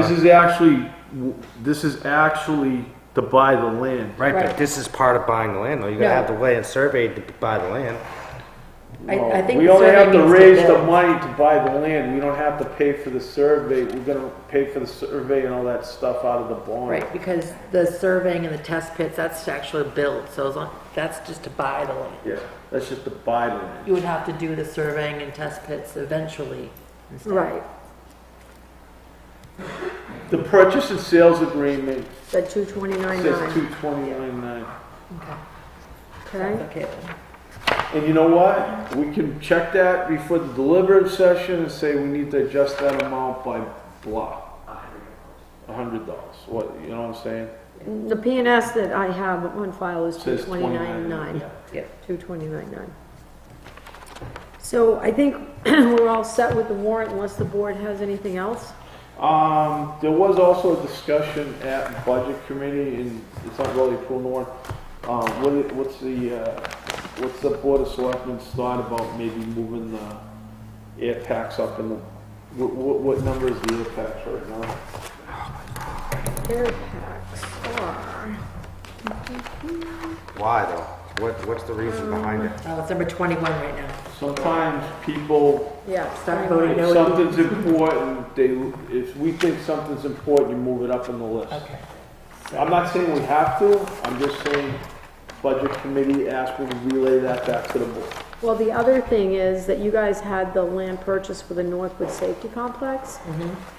this is actually to buy the land. Right, Right. but this is part of buying the land, though. You gotta No. have the land surveyed to buy the land. I think We the only survey have to needs to raise the build. money to buy the land. We don't have to pay for the survey. We're gonna pay for the survey and all that stuff out of the bond. Right, because the surveying and the test pits, that's actually built, so as long, that's just to buy the land. Yeah, that's just to buy the land. You would have to do the surveying and test pits eventually instead. Right, The purchase and sales agreement said says 229.9, 229.9. Okay. okay? Okay, then. And you know what? We can check that before the deliberative session and say we need to adjust that amount by blah. $100. What, you know what I'm saying? The PNS that I have on file is Says 229.9. Yeah. 229.9. So I think we're all set with the warrant unless the board has anything else. There was also a discussion at Budget Committee, and it's not really full north. What's the Board of Selectmen's thought about maybe moving the air packs up in the, what number is the air packs right now? Air packs are, Why, though? What's the reason behind it? Oh, it's number 21 right now. Sometimes people, yeah. Start voting if no. something's important, if we think something's important, you move it up in the list. Okay. I'm not saying we have to, I'm just saying Budget Committee asked me to relay that back to the board. Well, the other thing is that you guys had the land purchase for the Northwood Safety Complex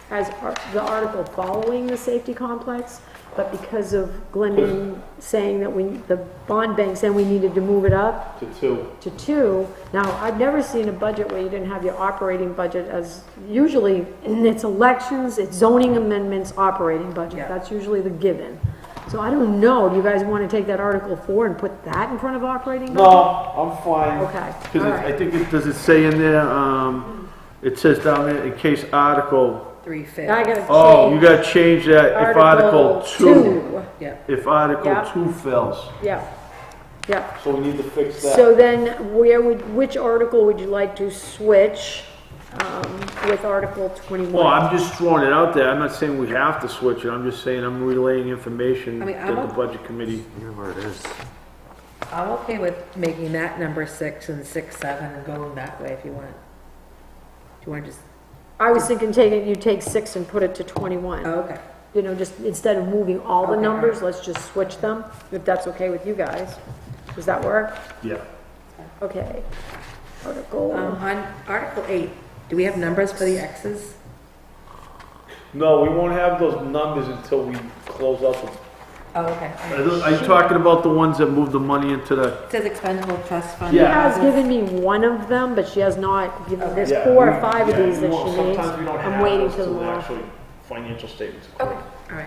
as the article following the safety complex, but because of Glendon saying that the bond bank saying we needed to move it up To two. to 2. Now, I've never seen a budget where you didn't have your operating budget as, usually, it's elections, it's zoning amendments, operating budget. Yeah. That's usually the given. So I don't know, do you guys want to take that Article 4 and put that in front of operating budget? No, I'm fine. Okay, Because all I right. think does it say in there, it says down there, in case Article, 3 fails. I gotta oh, you change gotta change that if Article 2, Yeah. if Article Yeah. 2 fails. Yeah, yeah. So we need to fix that. So then, which article would you like to switch with Article 21? Well, I'm just throwing it out there. I'm not saying we have to switch it. I'm just saying I'm relaying information I mean, that the Budget Committee. Here's where it is. I'm okay with making that number 6 and 6, 7 and going that way if you want. Do you want to just, I was thinking you take 6 and put it to 21. oh, okay. You know, just instead of moving all the Okay, numbers, let's just switch them, if that's okay with you guys. Does that work? Yeah. Okay. Article, On Article 8, do we have numbers for the X's? No, we won't have those numbers until we close out the. Oh, okay. Are you talking about the ones that move the money into the? It says expendable trust fund. she Yeah. has given me one of them, but she has not given, there's Yeah, 4 or we- 5 of yeah, these we that won't- she needs. Sometimes we don't I'm have waiting those till till the tomorrow. actual financial statements. Okay, all right.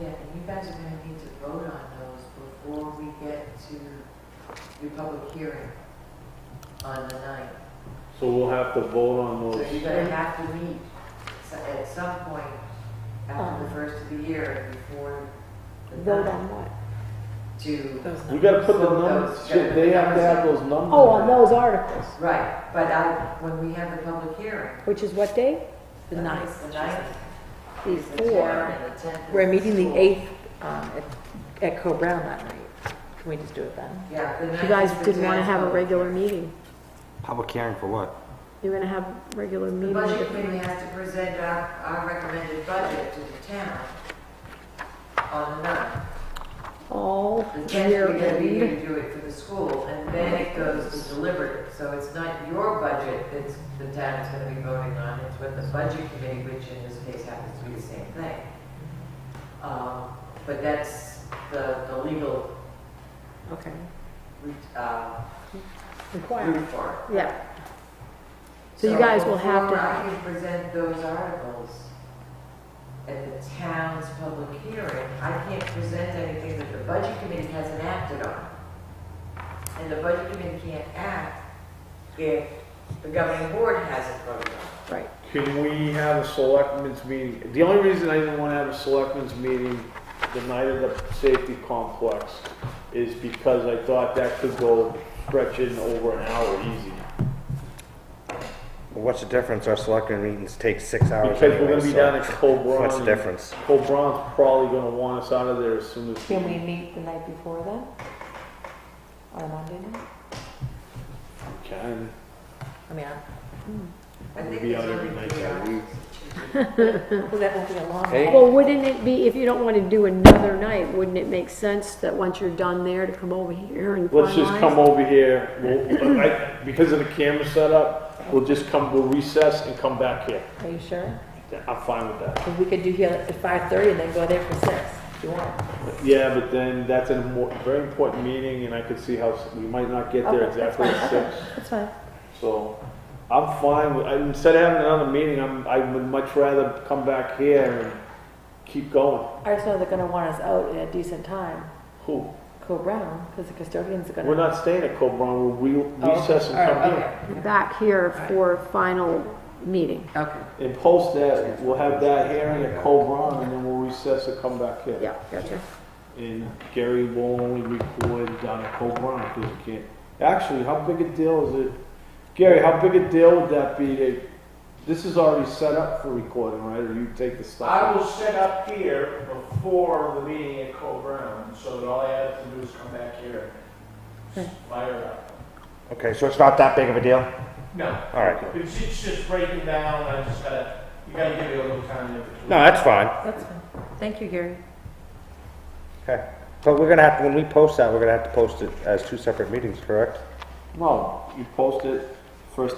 Yeah, and you guys are gonna need to vote on those before we get to your public hearing on the 9th. So we'll have to vote on So those. you're gonna have to meet at some point after the first of the year before the Vote 9th on what? to, We gotta put the Vote numbers, those, shit, they have to have those numbers. Oh, on those articles, right, but when we have the public hearing. which is what date? The 9th. The 9th. the 10th, Before. and the 10th is We're meeting the school. 8th at Co-Brown that night. Can we just do it then? Yeah, the 9th. You guys is the didn't want to 10th have a public regular hearing. meeting. Public hearing for what? You're gonna have regular The meeting. budget committee has to present our recommended budget to the town. on the 9th. All The 10th, year we're gonna be here end. to do it for the school, and then it goes to deliberative. So it's not your budget that the town is gonna be voting on, it's what the budget committee, which in this case happens to be the same thing. But that's the legal, Okay. route for it. Yeah. So you guys will have before to, I can present those articles at the town's public hearing, I can't present anything that the budget committee hasn't acted on. And the budget committee can't act if the governing board hasn't voted on right. Can we have a selectmen's meeting? The only reason I didn't want to have a selectmen's meeting the night of the safety complex is because I thought that could go stretching over an hour easy. Well, what's the difference? Our selectmen meetings take 6 hours Because we're anyway, gonna be so down at Colbron. what's the difference? Colbron's probably gonna want us out of there as soon as. Can we meet the night before then? On Monday night? Can. I mean, I We'll think be it's out every only night 3 that hours. week. well, that won't be a long Hey. night. Well, wouldn't it be, if you don't want to do another night, wouldn't it make sense that once you're done there to come over here and Let's just finalize? come over here, because of the camera setup, we'll recess and come back here. Are you sure? I'm fine with that. 'Cause we could do here at 5:30 and then go there for 6, if you want. Yeah, but then that's a very important meeting, and I could see how we might not get there Okay, that's exactly fine. at Okay, 6. that's fine. So, I'm fine with, instead of having another meeting, I would much rather come back here and keep going. I just know they're gonna want us out at a decent time. Who? Co-Brown, because the custodians are gonna. We're not staying at Colbron, we'll Oh, recess and all come right, here. Back here for final meeting. Okay. And post that, we'll have that hearing at Colbron, and then we'll recess and come back here. Yeah, gotcha. And Gary will only record down at Colbron, because he can't. Actually, how big a deal is it? Gary, how big a deal would that be? This is already set up for recording, right? Or you take the stuff? I will set up here before the meeting at Cole Brown, so that all I have to do is come back here and fire it up. Okay, so it's not that big of a deal? No, All right. it's just breaking down, you gotta give it a little time in between. No, that's fine. That's fine. Thank you, Gary. Okay. But we're gonna have to, when we post that, we're gonna have to post it as 2 separate meetings, correct? No, you post it, first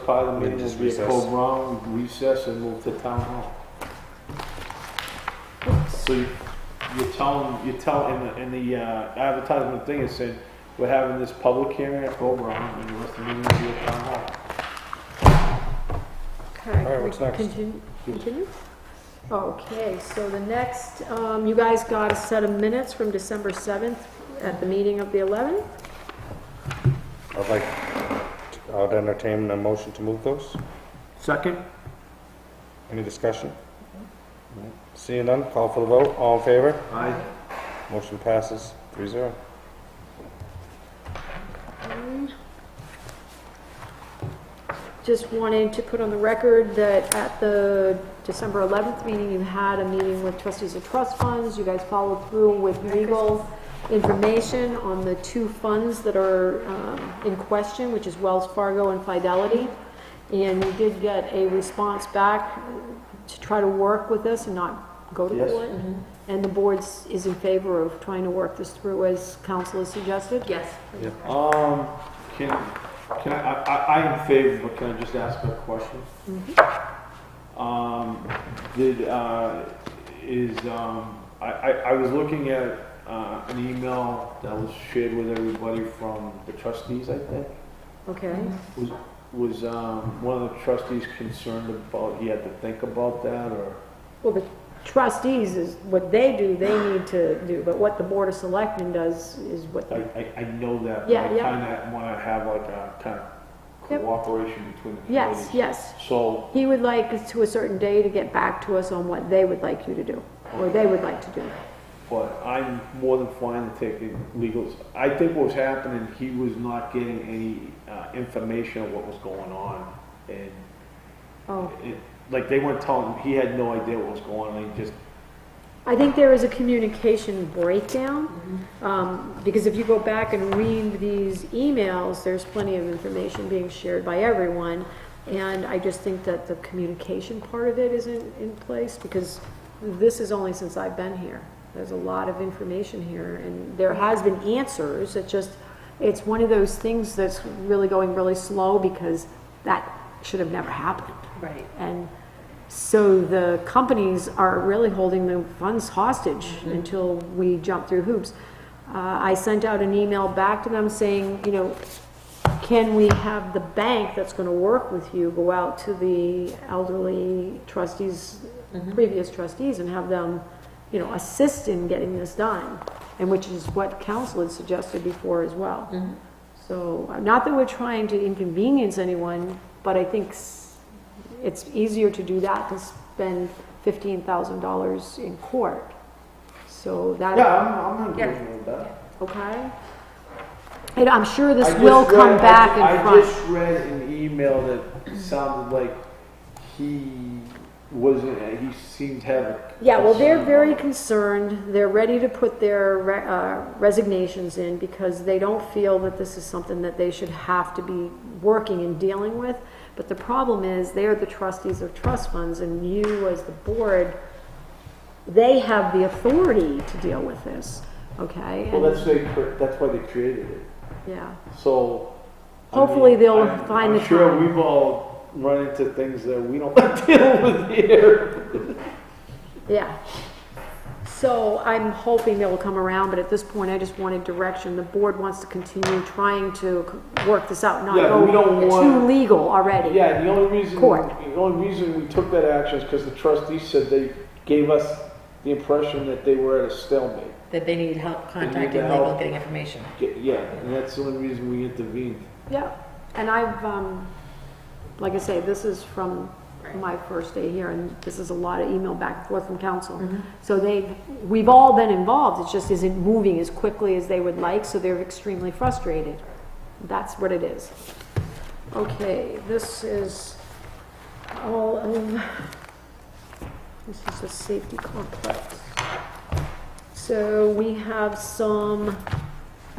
part of the meeting Just will be at recess. Colbron, recess and move to town hall. So you're telling, in the advertisement thing, is saying, we're having this public hearing at Colbron, and the rest of the meeting will be at town hall. Okay. All right, what's next? Continue? Okay, so the next, you guys got a set of minutes from December 7th at the meeting of the 11th? I'd entertain a motion to move those. Second? Any discussion? Seeing none, call for the vote. All in favor? Aye. Motion passes 3-0. Just wanted to put on the record that at the December 11th meeting, you had a meeting with trustees of trust funds. You guys followed through with legal information on the 2 funds that are in question, which is Wells Fargo and Fidelity. And you did get a response back to try to work with this and not go to Yes. court. And the board is in favor of trying to work this through as council has suggested? Yes. I'm in favor, but can I just ask a question? I was looking at an email that was shared with everybody from the trustees, I think. Okay. Was one of the trustees concerned about, he had to think about that, or? Well, the trustees is what they do, they need to do, but what the Board of Selectmen does is what, I know that, but Yeah, I yeah. kinda wanna have like a kind of Yep. cooperation between the yes, committees. yes. So, He would like us to a certain day to get back to us on what they would like you to do, or they would like to do. but I'm more than fine to take legals. I think what was happening, he was not getting any information of what was going on, and Oh, like they weren't telling him, he had no idea what was going on, he just, I think there is a communication breakdown, because if you go back and read these emails, there's plenty of information being shared by everyone, and I just think that the communication part of it isn't in place, because this is only since I've been here There's a lot of information here, and there has been answers. It's one of those things that's really going really slow because that should have never happened. Right. And so the companies are really holding the funds hostage until we jump through hoops. I sent out an email back to them saying, you know, can we have the bank that's going to work with you go out to the elderly trustees, previous trustees, and have them, you know, assist in getting this done, and which is what council had suggested before as well. So, not that we're trying to inconvenience anyone, but I think it's easier to do that than spend $15,000 in court. So that. Yeah, I'm in agreement with that. Okay. And I'm sure this will come back in front. I just read an email that sounded like he seemed to have a. Yeah, well, they're very concerned. They're ready to put their resignations in because they don't feel that this is something that they should have to be working and dealing with. But the problem is they're the trustees of trust funds, and you as the board, they have the authority to deal with this, okay? Well, that's why they created it. Yeah. So. Hopefully they'll find the I'm sure time. we've all run into things that we don't deal with here. Yeah. So I'm hoping they'll come around, but at this point, I just wanted direction. The board wants to continue trying to work this out, not Yeah, we don't go want- too legal already. Yeah, the only reason Court. we took that action is because the trustees said they gave us the impression that they were at a stalemate. That they need help need contacting the legal, help. getting information. Yeah, and that's the only reason we intervened. Yeah, and I've, like I say, this is from my first day here, and this is a lot of email back and forth from council. So we've all been involved, it just isn't moving as quickly as they would like, so they're extremely frustrated. That's what it is. Okay, this is all of, this is the safety complex. So we have some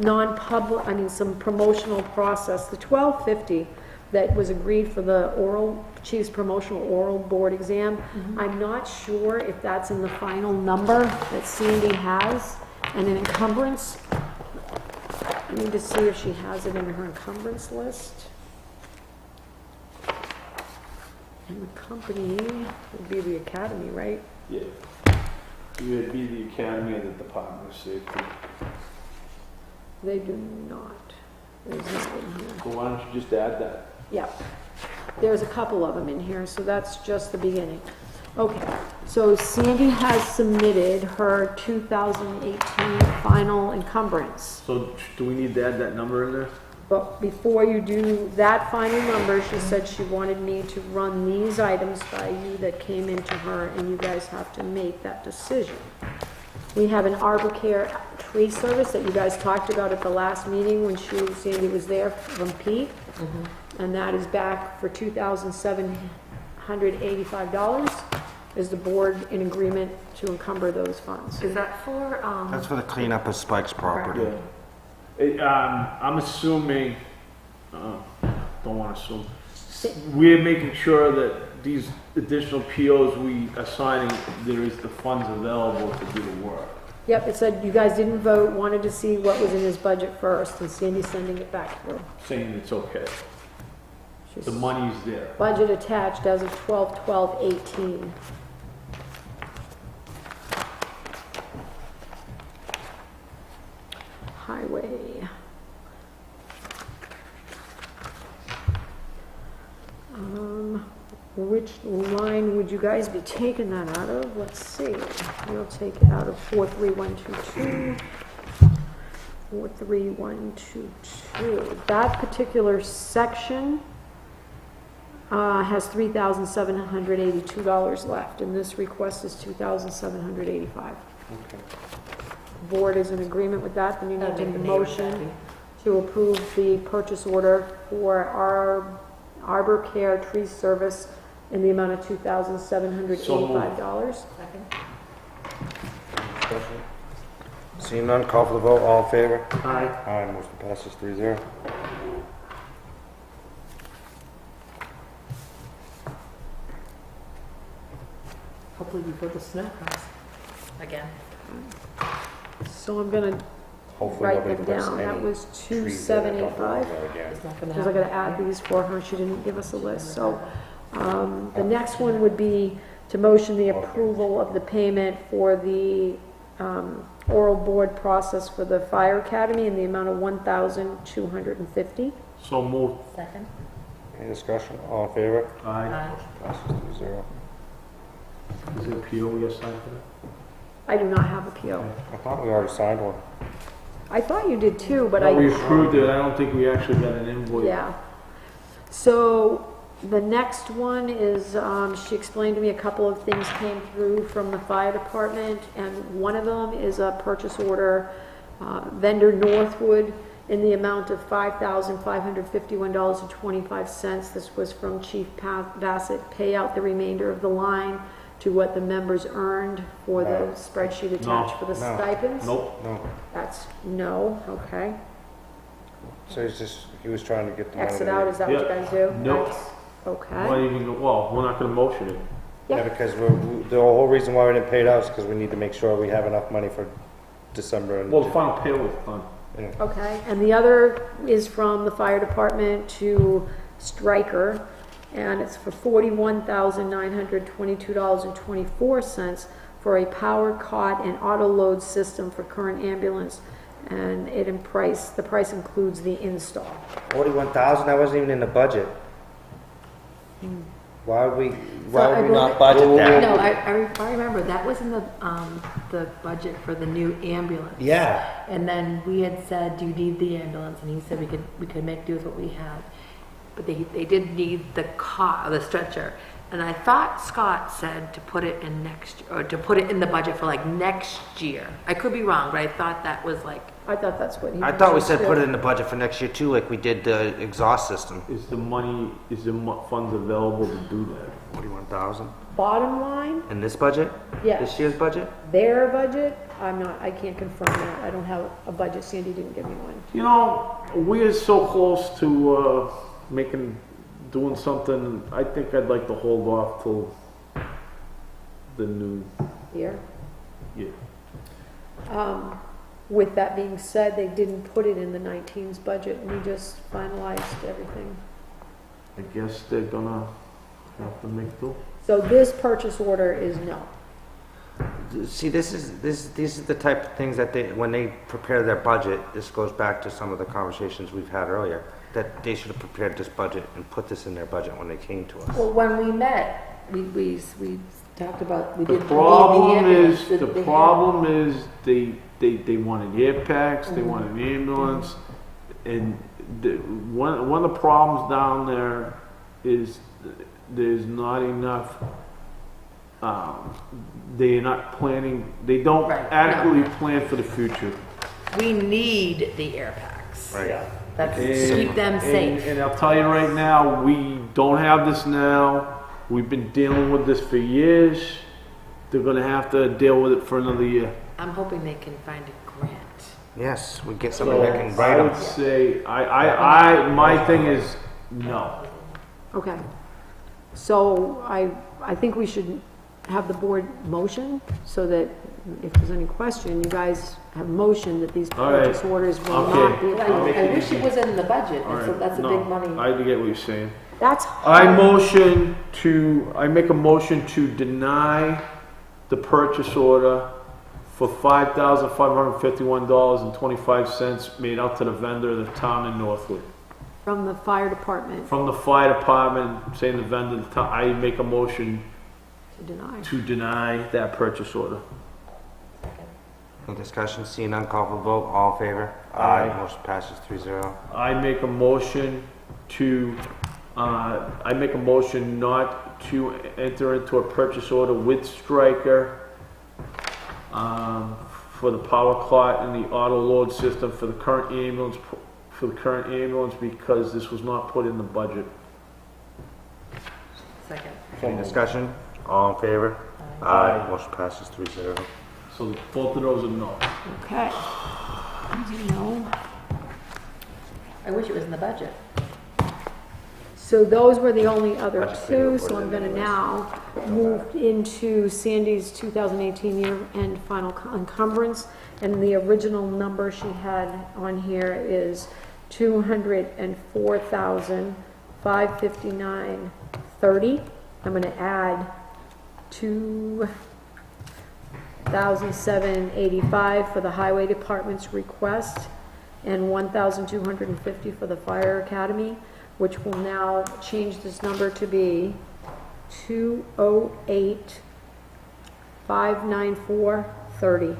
some promotional process. The $12.50 that was agreed for the chief's promotional oral board exam, I'm not sure if that's in the final number that Sandy has, and an encumbrance. I need to see if she has it in her encumbrance list. And the company would be the academy, right? Yeah. You would be the academy and the Department of Safety. They do not. There's not in here. So why don't you just add that? Yeah, there's a couple of them in here, so that's just the beginning. Okay, so Sandy has submitted her 2018 final encumbrance. So do we need to add that number in there? But before you do that final number, she said she wanted me to run these items by you that came into her, and you guys have to make that decision. We have an Arbor Care tree service that you guys talked about at the last meeting when Sandy was there from Pete. And that is back for $2,785. Is the board in agreement to encumber those funds? Is that for, That's for the cleanup of Spike's property. I'm assuming, don't want to assume, we're making sure that these additional POs we assigning, there is the funds available to do the work. Yep, it said you guys didn't vote, wanted to see what was in his budget first, and Sandy's sending it back through. Saying it's okay. She's The money's there. budget attached as of 12/12/18. Highway. Which line would you guys be taking that out of? Let's see. We'll take it out of 43122. 43122. That particular section has $3,782 left, and this request is $2,785. Okay. Board is in agreement with that, then you need I'll to make the motion name to approve the purchase order for our Arbor Care Tree Service in the amount of $2,785. Discussion? Seeing none, call for the vote, all in favor? Aye. Aye, motion passes 3-0. Hopefully before the snow comes again. So I'm gonna Hopefully write nobody them puts down. That any was trees there that don't belong 2785. there again. It's not gonna Because I gotta happen. add these for her, she didn't give us a list, so, the next one would be to motion the approval of the payment for the, oral board process for the fire academy in the amount of $1,250. So moved. Second? Any discussion? All in favor? Aye. Aye. Passes 3-0. Is it PO we assigned for that? I do not have a PO. I thought we already signed one. I thought you did too, but Well, we I, approved it, I don't think we actually got an invoice. yeah. So, the next one is, she explained to me a couple of things came through from the fire department, and one of them is a purchase order, vendor Northwood, in the amount of $5,551.25. This was from Chief Bassett. Pay out the remainder of the line to what the members earned for the No. spreadsheet attached for the No. stipends. Nope. No. That's no, okay. So he was trying to get the money. Exit out, is that what you Yeah. guys do? Nope. That's- Not Okay. even, well, we're not gonna motion it. Yeah, because the whole reason why we didn't pay it out is because we need to make sure we have enough money for December and. Well, the final pay was done. Okay, and the other is from the fire department to Stryker, and it's for $41,922.24 for a power cot and auto load system for current ambulance, and the price includes the install. 41,000, that wasn't even in the budget. Why would we I not budget No, that? I remember, that was in the budget for the new ambulance. Yeah, And then we had said, do you need the ambulance? And he said we could make do with what we had. But they did need the the stretcher. And I thought Scott said to put it in to put it in the budget for like next year. I could be wrong, but I thought that was like, I thought that's what he I thought we mentioned said put too. it in the budget for next year too, like we did the exhaust system. Is the funds available to do that? 41,000 Bottom line, in this budget? yes. This year's budget? Their budget, I can't confirm that. I don't have a budget. Sandy didn't give me one. You know, we are so close to, doing something, I think I'd like to hold off till the new Here. year. With that being said, they didn't put it in the 19's budget, and we just finalized everything. I guess they're gonna have to make do. So this purchase order is no. See, these are the type of things that when they prepare their budget, this goes back to some of the conversations we've had earlier, that they should have prepared this budget and put this in their budget when they came to us. well, when we met, we talked about, we The did. problem ambulance is, that the they had. problem is they wanted air packs, they wanted an ambulance, and one of the problems down there is there's not enough, they're not planning, they don't Right, no. adequately plan for the future. We need the air packs. Right. That's, And- keep them safe. And I'll tell you right now, we don't have this now. We've been dealing with this for years. They're gonna have to deal with it for another year. I'm hoping they can find a grant. Yes, we get So somebody that can write I them. would say, my thing is no. Okay. So I think we should have the board motion, so that if there's any question, you guys have motioned that these All right. purchase orders will Okay. not be I'll approved. make I it wish it was in the budget, All and so right, that's a no, big money. I get what you're saying. That's I hard. make a motion to deny the purchase order for $5,551.25 made out to the vendor of the town in Northwood. From the fire department From the fire department, saying the vendor, of the town, I make a motion to deny. to deny that purchase order. No discussion, seeing none, call for vote, all in favor? Aye. Motion passes 3-0. I make a motion not to enter into a purchase order with Stryker for the power clot and the auto load system for the current ambulance, because this was not put in the budget. Second. Any discussion? All in favor? Aye. Motion passes 3-0. So both of those are no. Okay. No. I wish it was in the budget. So those were the only other Budget committee will two, put so it I'm in gonna anyways. now move into Sandy's 2018 year-end final encumbrance. And the original number she had on here is $204,559.30. I'm gonna add $2,785 for the highway department's request and $1,250 for the fire academy, which will now change this number to be $208,594.30.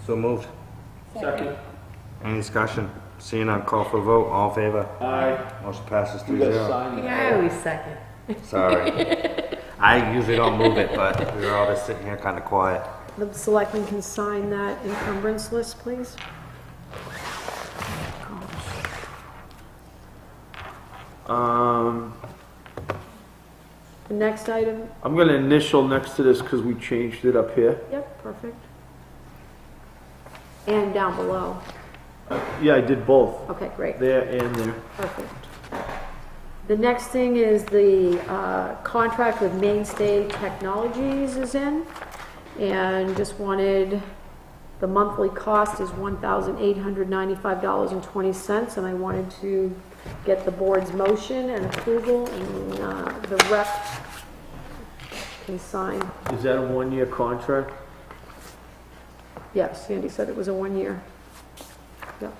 So moved. Second. Any discussion? Seeing none, call for a vote. All in favor? Aye. Motion passes You gotta 3-0. sign it. I always second. Sorry. I usually don't move it, but we were all just sitting here kind of quiet. The selectmen can sign that encumbrance list, please. The next item, I'm gonna initial next to this because we changed it up here. yep, perfect. And down below. Yeah, I did both, Okay, great. there and there. Perfect. The next thing is the contract with Mainstay Technologies is in, and just wanted, the monthly cost is $1,895.20, and I wanted to get the board's motion and approval, and the rep can sign. Is that a one-year contract? Yes, Sandy said it was a 1 year. Yep.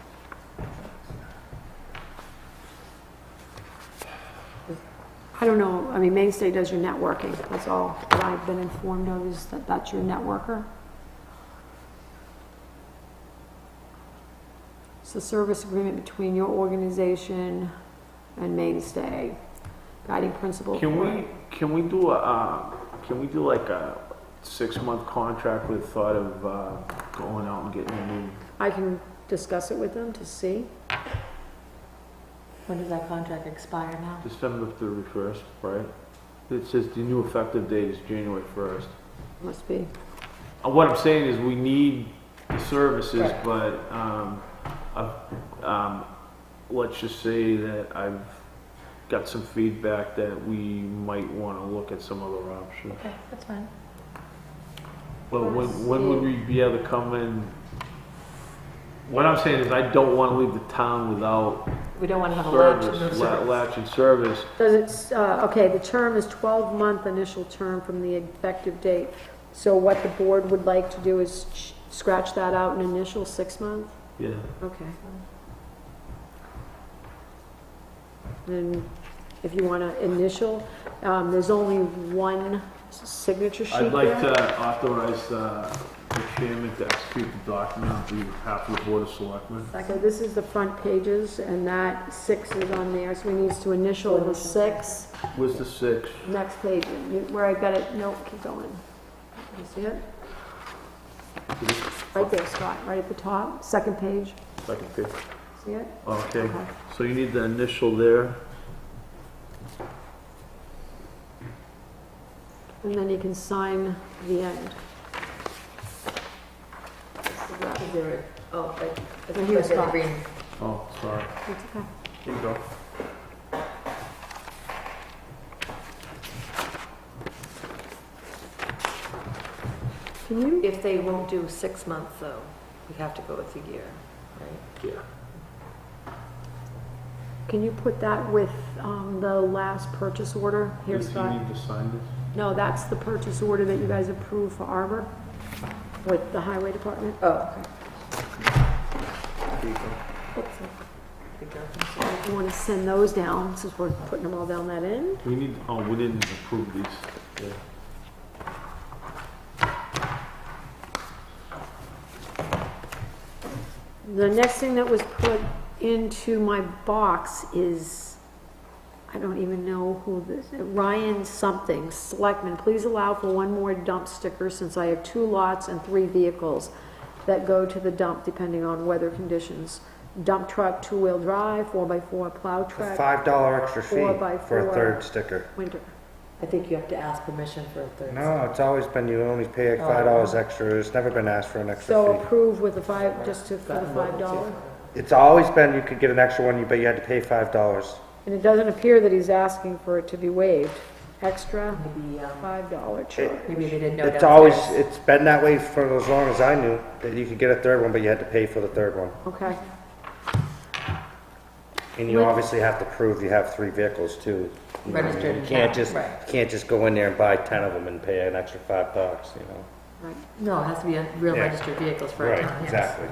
I don't know, I mean, Mainstay does your networking, that's all that I've been informed of, is that that's your networker. It's a service agreement between your organization and Mainstay, guiding principle. Can we do like a 6-month contract with thought of going out and getting a new? I can discuss it with them to see. When does that contract expire now? December 31st, right? It says the new effective date is January 1st. Must be. What I'm saying is we need the services, Right. but let's just say that I've got some feedback that we might want to look at some other options. Okay, that's fine. Well, when would we be able to come in? What I'm saying is I don't want to leave the town without We don't want to have a latch in the service, service. latch and service. Does it, okay, the term is 12-month initial term from the effective date. So what the board would like to do is scratch that out an initial 6 month? Yeah. Okay. Then if you want to initial, there's only one signature sheet I'd like there. to authorize the chairman to execute the document on behalf of the Board of Selectmen. So this is the front pages, and that 6 is on there, so he needs to initial the 6. Where's the 6? Next page, where I got it, nope, keep going. You see it? Right there, Scott, right at the top, second page, Second page. see it? Okay, Okay. so you need the initial there. And then you can sign the end. Is there, oh, I Right here, Scott. green. Oh, sorry. It's okay. Here you go. Can you, If they won't do 6 months though, we have to go with a year, right? Yeah. can you put that with the last purchase order? Here, Does he Scott. need to sign this? No, that's the purchase order that you guys approved for Arbor with the highway department. Oh, okay. Here you go. If you want to send those down, since we're putting them all down that end. We need, oh, we didn't approve these. Yeah. The next thing that was put into my box is, I don't even know who this, Ryan something, Selectmen, please allow for one more dump sticker since I have 2 lots and 3 vehicles that go to the dump depending on weather conditions. Dump truck, 2-wheel drive, 4x4 plow A truck, $5 extra fee 4x4. for a third sticker. winter. I think you have to ask permission for a third. No, it's always been, you only pay like $5 extra. It's never been asked for an extra So fee. approve with the 5, just to, for the $5. It's always been you could get an extra one, but you had to pay $5. And it doesn't appear that he's asking for it to be waived. Extra Maybe, $5 charge. maybe they didn't know It's downstairs. always, it's been that way for as long as I knew, that you could get a third one, but you had to pay for the third one. Okay. And you obviously have to prove you have 3 vehicles too. Registered You in can't town, just, right. you can't just go in there and buy 10 of them and pay an extra $5, you know? Right. No, it has to be a real Yeah. registered vehicles for a Right, town, yes. exactly.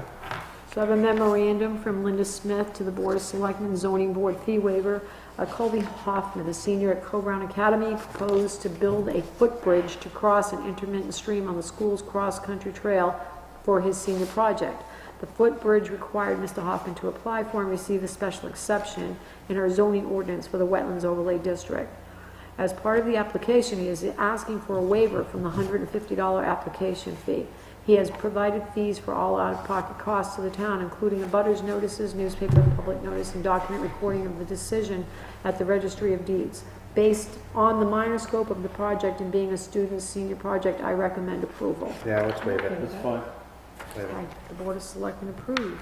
So I have a memorandum from Linda Smith to the Board of Selectmen Zoning Board fee waiver. Colby Hoffman, a senior at Co-Brown Academy, proposed to build a footbridge to cross an intermittent stream on the school's cross-country trail for his senior project. The footbridge required Mr. Hoffman to apply for and receive a special exception in our zoning ordinance for the Wetlands Overlay District. As part of the application, he is asking for a waiver from the $150 application fee. He has provided fees for all out-of-pocket costs to the town, including abutters notices, newspaper and public notice, and document recording of the decision at the Registry of Deeds. Based on the minor scope of the project and being a student's senior project, I recommend approval. Yeah, let's waive it. That's fine. Waive it. Okay, the Board of Selectmen approve.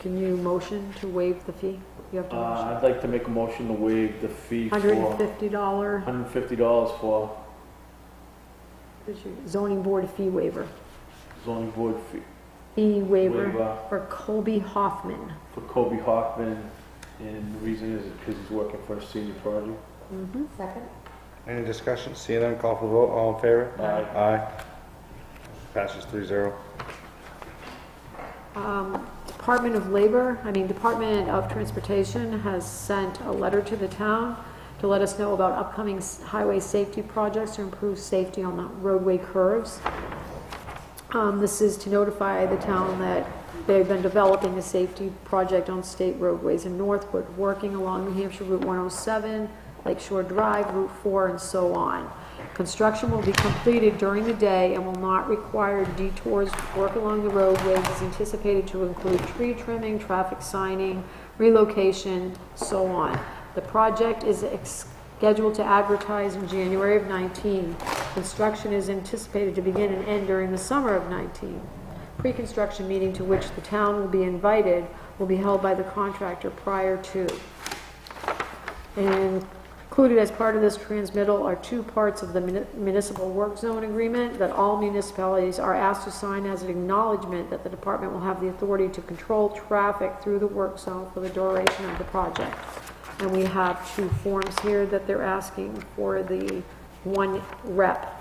Can you motion to waive the fee? You have to motion. I'd like to make a motion to waive the fee for $150 $150 for zoning board fee waiver. zoning board fee Fee waiver Waiver. for Colby Hoffman. for Kobe Hoffman, and the reason is because he's working for a senior project. Second? Any discussion? Seeing none, call for vote. All in favor? Aye. Aye. Passes 3-0. Department of Transportation has sent a letter to the town to let us know about upcoming highway safety projects to improve safety on the roadway curves. This is to notify the town that they've been developing a safety project on state roadways in Northwood, working along New Hampshire Route 107, Lakeshore Drive, Route 4, and so on. Construction will be completed during the day and will not require detours. Work along the roadways is anticipated to include tree trimming, traffic signing, relocation, so on. The project is scheduled to advertise in January of 19. Construction is anticipated to begin and end during the summer of 19. Pre-construction meeting to which the town will be invited will be held by the contractor prior to. And included as part of this transmittal are 2 parts of the municipal work zone agreement that all municipalities are asked to sign as an acknowledgement that the department will have the authority to control traffic through the work zone for the duration of the project. And we have 2 forms here that they're asking for the 1 rep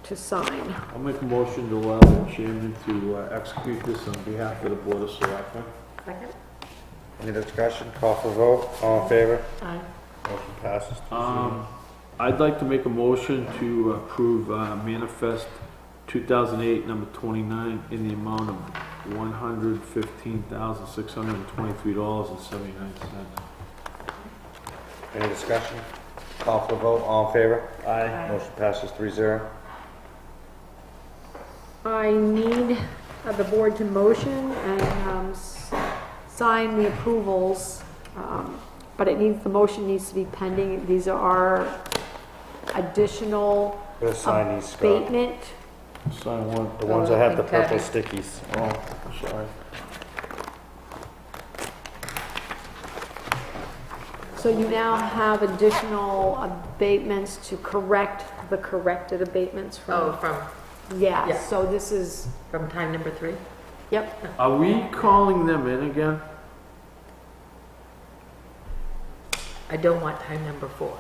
to sign. I'll make a motion to allow the chairman to execute this on behalf of the Board of Selectmen. Second? Any discussion? Call for vote. All in favor? Aye. Motion passes 3-0. I'd like to make a motion to approve manifest 2008 number 29 in the amount of $115,623.79. Any discussion? Call for vote. All in favor? Aye. Motion passes 3-0. I need the board to motion and sign the approvals, but the motion needs to be pending. These are additional We'll sign these, Scott. abatement. Sign one. The ones that have the Okay. purple stickies. Oh, sorry. So you now have additional abatements to correct the corrected abatements Oh, from, from yeah, yeah. so this is, time number 3? yep. Are we calling them in again? I don't want time number 4.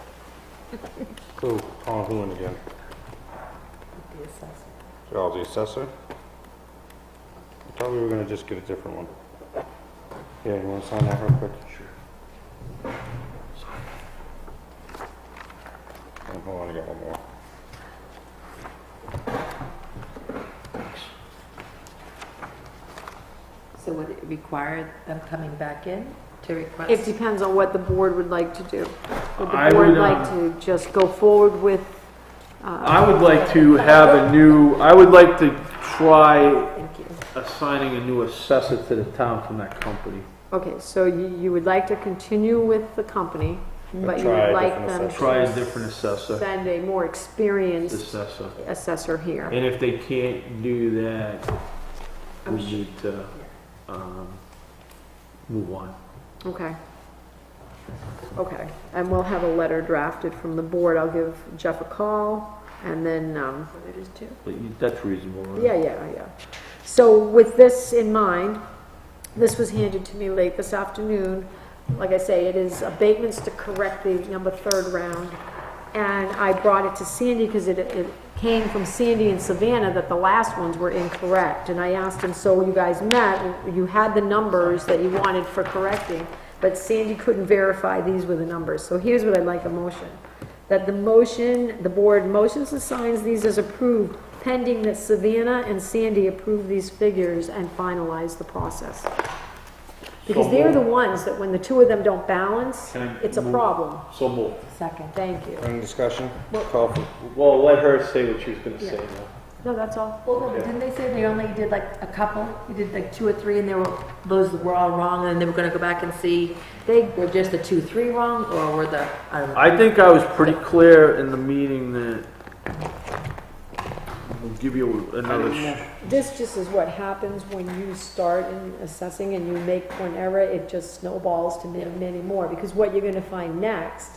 Who? Calling who in again? The assessor. Charles, the assessor? I thought we were gonna just get a different one. Yeah, you wanna sign that real quick? Sure. Hold on, I got one more. So would it require them coming back in to request? It depends on what the board would like to do. Would I the board would, like to just go forward with, I would like to have I would like to try Thank you. assigning a new assessor to the town from that company. okay, so you would like to continue with the company, but you try would a like different them assessor. Try a to different assessor, send a more experienced assessor. assessor here. And if they can't do that, we need to, move on. Okay. Okay, and we'll have a letter drafted from the board. I'll give Jeff a call, and then, But that's reasonable, right? yeah. So with this in mind, this was handed to me late this afternoon. Like I say, it is abatements to correct the number 3rd round. And I brought it to Sandy because it came from Sandy and Savannah that the last ones were incorrect. And I asked him, so you guys met, you had the numbers that you wanted for correcting, but Sandy couldn't verify these were the numbers. So here's what I'd like a motion. That the board motions and signs these as approved, pending that Savannah and Sandy approve these figures and finalize the process. Because So they're the moved. ones that when the two of them don't balance, Can I it's a move? problem. So move. Second. Thank you. Any discussion? Call for, Well, let her say what she was gonna say now. No, that's all. Well, no, but didn't they say they only did like a couple? You did like 2 or 3 and those were all wrong and then they were gonna go back and see, were just the 2, 3 wrong or were I don't know. I think I was pretty clear in the meeting that we'll give you another, This just is what happens when you start in assessing and you make one error, it just snowballs to many, many more. Because what you're gonna find next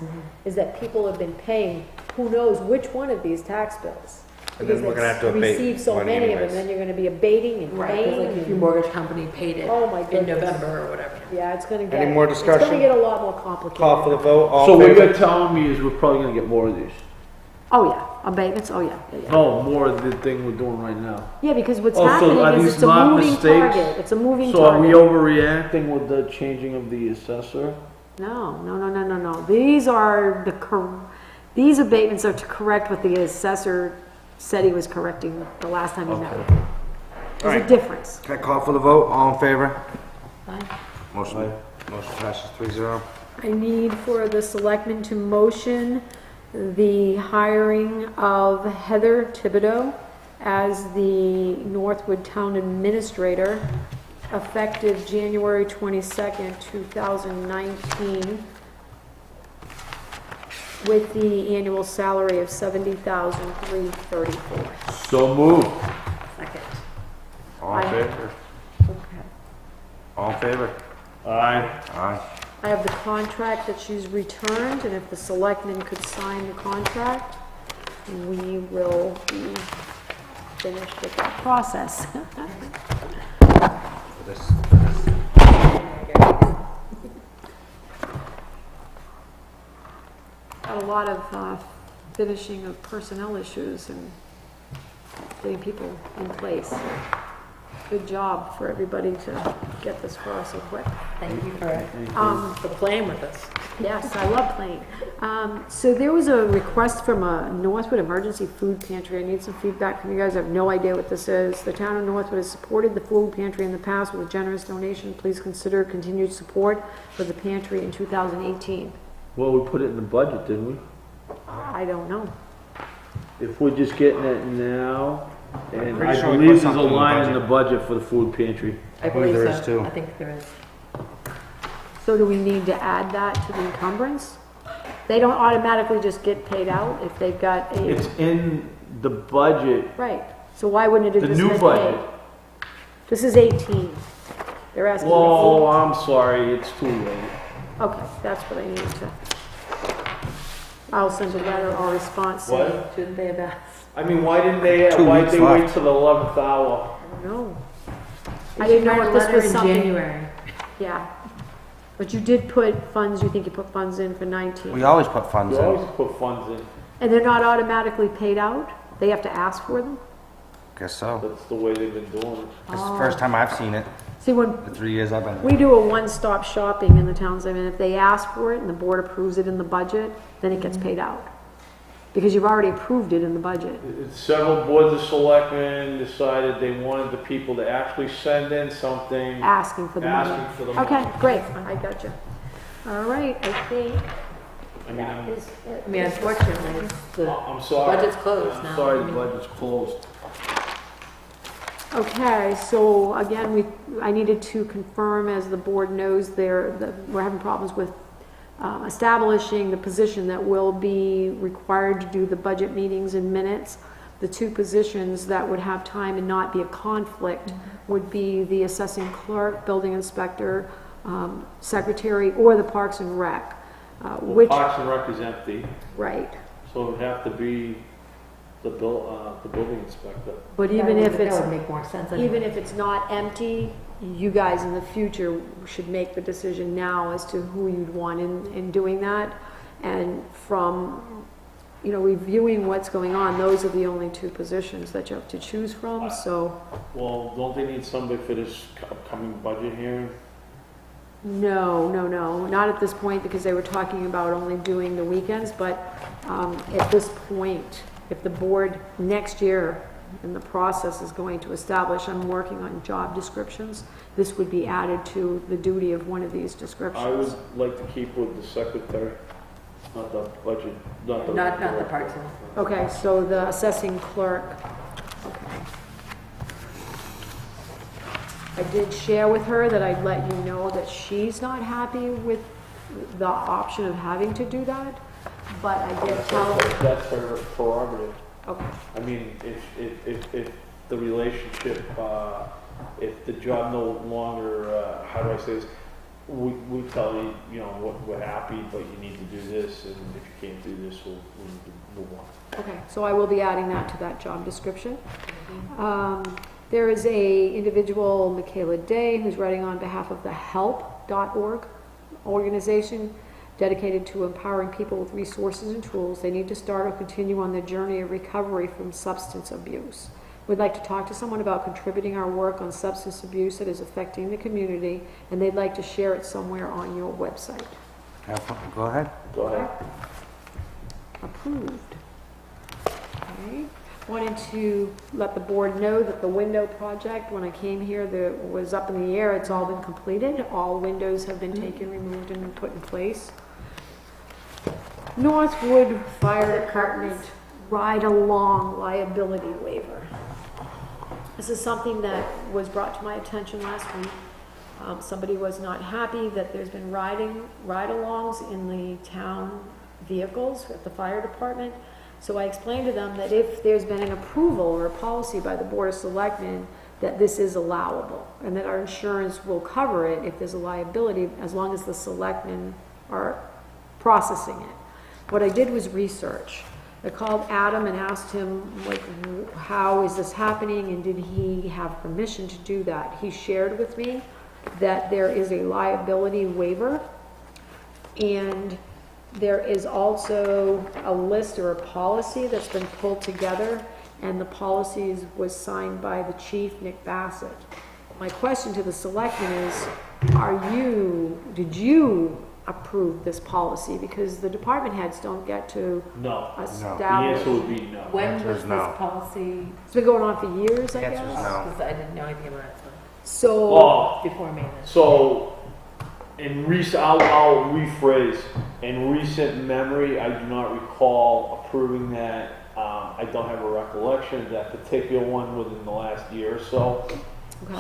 is that people have been paying who knows which one of these tax bills. And then we're gonna have to abate Receive so one many of them, anyways. then you're gonna be abating and Right, 'cause like paying. if your mortgage company paid it Oh my in goodness. November or whatever. Yeah, it's gonna get. Any more It's discussion? gonna get a lot more complicated. call for the vote, all so in what favor? you're telling me is we're probably gonna get more of these. Oh, yeah, abatements, oh, yeah. No, more of the thing we're doing right now. Yeah, because what's Oh, so happening are is these it's a not moving mistakes? target. It's a moving So are we target. overreacting with the changing of the assessor? No. These are these abatements are to correct what the assessor said he was correcting the last time he met with him. There's a Alright. difference. Can I call for the vote, all in favor? Aye. Motion passes 3-0. I need for the selectmen to motion the hiring of Heather Thibodeau as the Northwood Town Administrator effective January 22nd, 2019, with the annual salary of $70,334. So moved. Second. All in Aye. favor? Okay. All in favor? Aye. Aye. I have the contract that she's returned, and if the selectmen could sign the contract, we will be finished with that process. For this. Got a lot of finishing of personnel issues and getting people in place. Good job for everybody to get this for us so quick. Thank you for playing with us. Yes, I love playing. So there was a request from a Northwood Emergency Food Pantry. I need some feedback from you guys. I have no idea what this is. The town of Northwood has supported the food pantry in the past with a generous donation. Please consider continued support for the pantry in 2018. Well, we put it in the budget, didn't we? I don't know. If we're just getting it now, and pretty I sure we believe put there's a something in the line in budget. the budget for the food pantry. I believe there so. is too. I think there is. So do we need to add that to the encumbrance? They don't automatically just get paid out if they've got a, It's in the budget, right. So why wouldn't it the have just new been budget. paid? This is 18. They're asking Whoa, for I'm sorry, it's too late. 8. Okay, that's what I need to. I'll send a letter or response saying, What? Shouldn't they have asked? I mean, why didn't they, 2 why'd weeks they wait left. till the 11th hour? I don't know. They I didn't should know write if a this letter was in something. January. Yeah. But you did put funds, you think you put funds in for 19. We always put funds You in. always put funds in, And they're not automatically paid out? They have to ask for them? Guess so. that's the way they've been doing it. This is the first time I've seen it, See, when the 3 years I've been we here. do a one-stop shopping in the towns, I mean, if they ask for it and the board approves it in the budget, then it gets paid out. Because you've already approved it in the budget. Several boards of selectmen decided they wanted the people to actually send in something, Asking for the money. asking for the money. Okay, great, I got you. All right, I think I mean, that is it. I mean, unfortunately, the I'm sorry. budget's closed now. I'm sorry, I the mean- budget's closed. Okay, so again, I needed to confirm, as the board knows, we're having problems with establishing the position that will be required to do the budget meetings and minutes. The two positions that would have time and not be a conflict would be the assessing clerk, building inspector, secretary, or the Parks and Rec. Well, Parks and Rec is empty, Right. so it would have to be the building inspector. But even if it's, That would make more sense. even if it's not empty, you guys in the future should make the decision now as to who you'd want in doing that. And from, reviewing what's going on, those are the only two positions that you have to choose from, so. Well, don't they need somebody for this upcoming budget hearing? No, not at this point, because they were talking about only doing the weekends, but at this point, if the board next year in the process is going to establish, I'm working on job descriptions, this would be added to the duty of one of these descriptions. I would like to keep with the secretary, not the budget, not the. Not the Parks and Rec. Okay, so the assessing clerk, okay. I did share with her that I'd let you know that she's not happy with the option of having to do that, but I did tell her. That's her prerogative. Okay, I mean, if the relationship, if the job no longer, how do I say this? We tell you, we're happy, but you need to do this, and if you can't do this, we'll need to move on. okay, so I will be adding that to that job description. There is a individual, Michaela Day, who's writing on behalf of the help.org organization dedicated to empowering people with resources and tools. They need to start or continue on their journey of recovery from substance abuse. We'd like to talk to someone about contributing our work on substance abuse that is affecting the community, and they'd like to share it somewhere on your website. Go ahead. Go ahead. Approved. Okay. Wanted to let the board know that the window project, when I came here, was up in the air. It's all been completed. All windows have been taken, removed, and put in place. Northwood Fire Department ride-along liability waiver. This is something that was brought to my attention last week. Somebody was not happy that there's been ride-alongs in the town vehicles at the fire department. So I explained to them that if there's been an approval or a policy by the Board of Selectmen that this is allowable and that our insurance will cover it if there's a liability, as long as the selectmen are processing it. What I did was research. I called Adam and asked him, how is this happening, and did he have permission to do that? He shared with me that there is a liability waiver, and there is also a list or a policy that's been pulled together, and the policy was signed by the chief, Nick Bassett. My question to the selectmen is, did you approve this policy? Because the department heads don't get to No. The establish. answer would be no. When Answer was is this no. policy? It's been going on for years, I Answer is guess. no. Because I didn't know anything about it, So, Oh, before me then. so, I'll rephrase. In recent memory, I do not recall approving that. I don't have a recollection of that particular one within the last year or so. okay.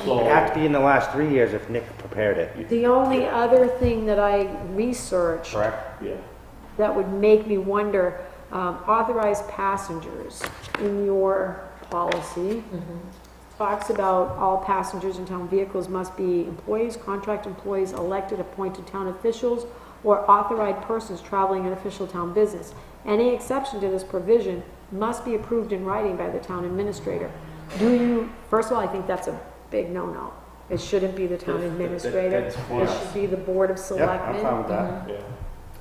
So, It'd have to be in the last 3 years if Nick prepared it, The only other thing that I researched correct? yeah. that would make me wonder, authorized passengers in your policy talks about all passengers in town vehicles must be employees, contract employees, elected, appointed town officials, or authorized persons traveling in official town business. Any exception to this provision must be approved in writing by the town administrator. First of all, I think that's a big no-no. It shouldn't be the town administrator. that's It fine. should be the Board of Yep, Selectmen. I'm fine with that. Yeah.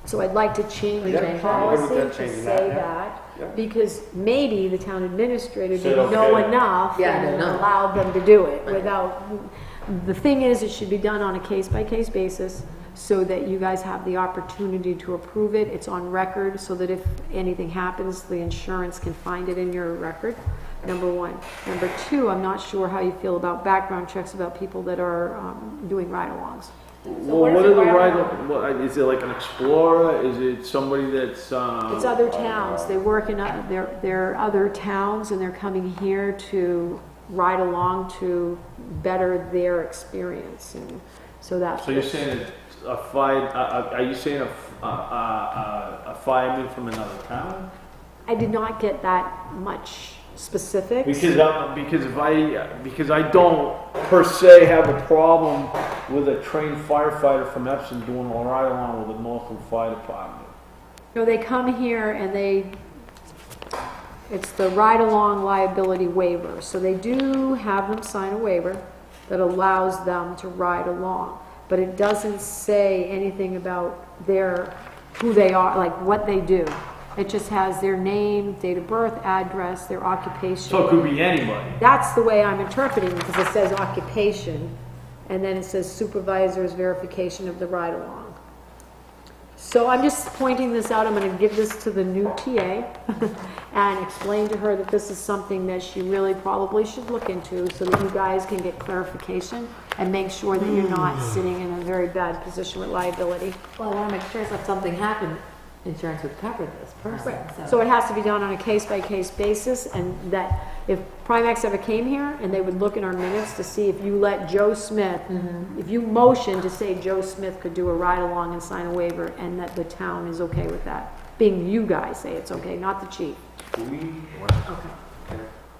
So I'd like to change Yep, the I'm good with policy that, to changing say that, yeah. that, Yep. because maybe the town administrator Said didn't know okay. enough Yeah, I and didn't know. allowed them to do it without, the thing is, it should be done on a case-by-case basis so that you guys have the opportunity to approve it. It's on record so that if anything happens, the insurance can find it in your record, number one. Number two, I'm not sure how you feel about background checks about people that are doing ride-alongs. Well, what are the is it like an explorer? Is it somebody that's, It's other towns. They work in, they're other towns, and they're coming here to ride along to better their experience, and so that's. so you're saying that a fire, are you saying a fireman from another town? I did not get that much specifics. Because I don't per se have a problem with a trained firefighter from Epsom doing a ride along with the Northwood Fire Department. No, they come here and it's the ride-along liability waiver. So they do have them sign a waiver that allows them to ride along. But it doesn't say anything about who they are, like what they do. It just has their name, date of birth, address, their occupation. So it could be anybody. That's the way I'm interpreting it, because it says occupation, and then it says supervisor's verification of the ride-along. So I'm just pointing this out. I'm going to give this to the new TA and explain to her that this is something that she really probably should look into so that you guys can get clarification and make sure that you're not sitting in a very bad position with liability. Well, I want to make sure if something happened, insurance would cover this person. So it has to be done on a case-by-case basis, and that if Primex ever came here and they would look in our minutes to see if you let Joe Smith, if you motioned to say Joe Smith could do a ride-along and sign a waiver, and that the town is okay with that, being you guys say it's okay, not the chief.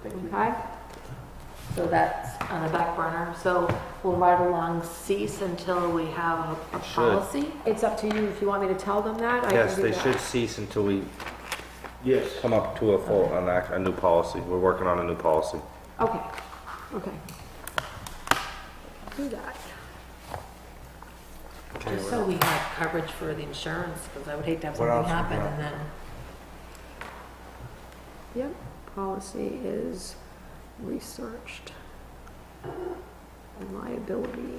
Okay? So that's on the back burner. So will ride along cease until we have a policy? It's up to you if you want me to tell them that. I Yes, can do they that. should cease until we Yes. come up to a new policy. We're working on a new policy. Okay, okay. Do that. Just so we have coverage for the insurance, because I would hate to have What something else we happen got? and then. Yep, policy is researched. Liability,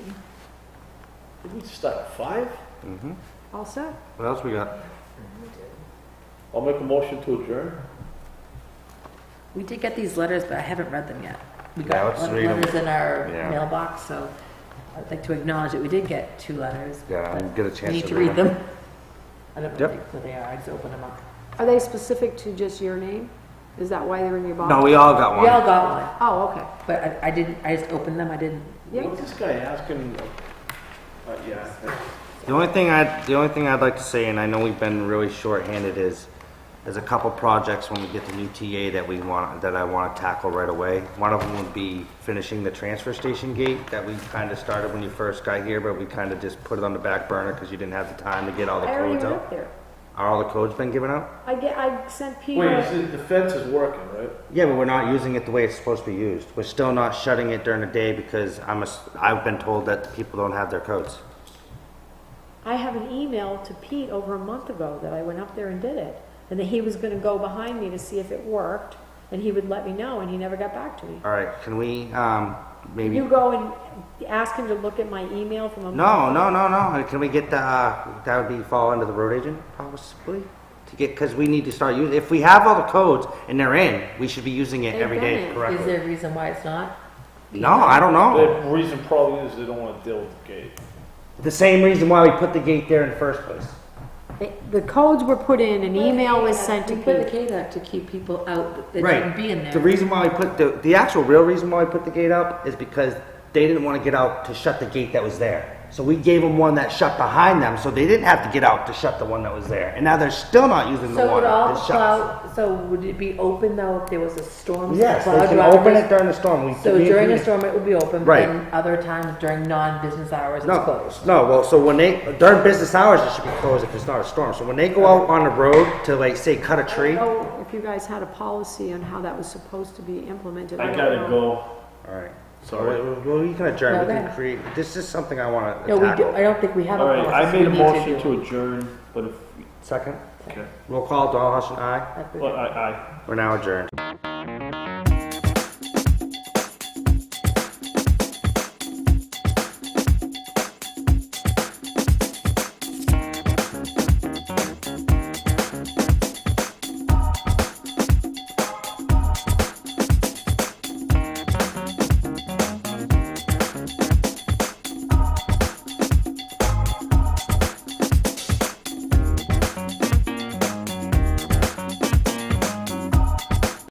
Did we start at 5? Mm-hmm. all set? What else we got? I'll make a motion to adjourn. We did get these letters, but I haven't read them yet. We Yeah, got let's read 'em. letters in our Yeah. mailbox, so I'd like to acknowledge that we did get 2 letters. Yeah, but I'll get a we chance need to to read read 'em. them. I don't know Yep. what they are, I just opened them up. Are they specific to just your name? Is that why they're in your box? No, we all got We all one. got one, Oh, okay. but I didn't, I just opened them, I didn't. Yep. What's this guy asking? Yeah. The only thing I'd like to say, and I know we've been really short-handed, is there's a couple projects when we get the new TA that I want to tackle right away. One of them would be finishing the transfer station gate that we kind of started when you first got here, but we kind of just put it on the back burner because you didn't have the time to get all the I already codes went out. up there. Are all the codes been given out? I sent Peter. Wait, the fence is working, right? Yeah, but we're not using it the way it's supposed to be used. We're still not shutting it during the day because I've been told that people don't have their codes. I have an email to Pete over a month ago that I went up there and did it. And that he was gonna go behind me to see if it worked, and he would let me know, and he never got back to me. All right, can we maybe? You go and ask him to look at my email from a No. month ago? Can we get that would be fall under the road agent possibly? Because we need to start using, if we have all the codes and they're in, we should be using it They've every been day in. correctly. Is there a reason why it's not? No, I don't know. The reason probably is they don't want to deal with the gate. The same reason why we put the gate there in the first place. The codes were put in, an email was sent to We put the Pete. gate up to keep people out that Right. shouldn't be in there. The reason why we put the actual real reason why we put the gate up is because they didn't want to get out to shut the gate that was there. So we gave them one that shut behind them, so they didn't have to get out to shut the one that was there. And now they're still not using the So one would all that the shuts. plow, so would it be open though if there was a storm? Yes, Plow they can drivers- open it during the storm. So during a storm it would be open, but Right. then other times during non-business hours it's No, closed? no. Well, so when during business hours, it should be closed if it's not a storm. So when they go out on the road to like say cut a I tree. don't know if you guys had a policy on how that was supposed to be implemented. I don't gotta know. go. All right. Sorry. Well, we can adjourn. No, We go can ahead. create. This is something I want to No, we do, tackle. I don't think we have a All right, policy. I so made a we need motion do to it. adjourn, but if, Second. okay. Roll call. Dahl Hutchin, aye. That's what- Well, I. We're now adjourned.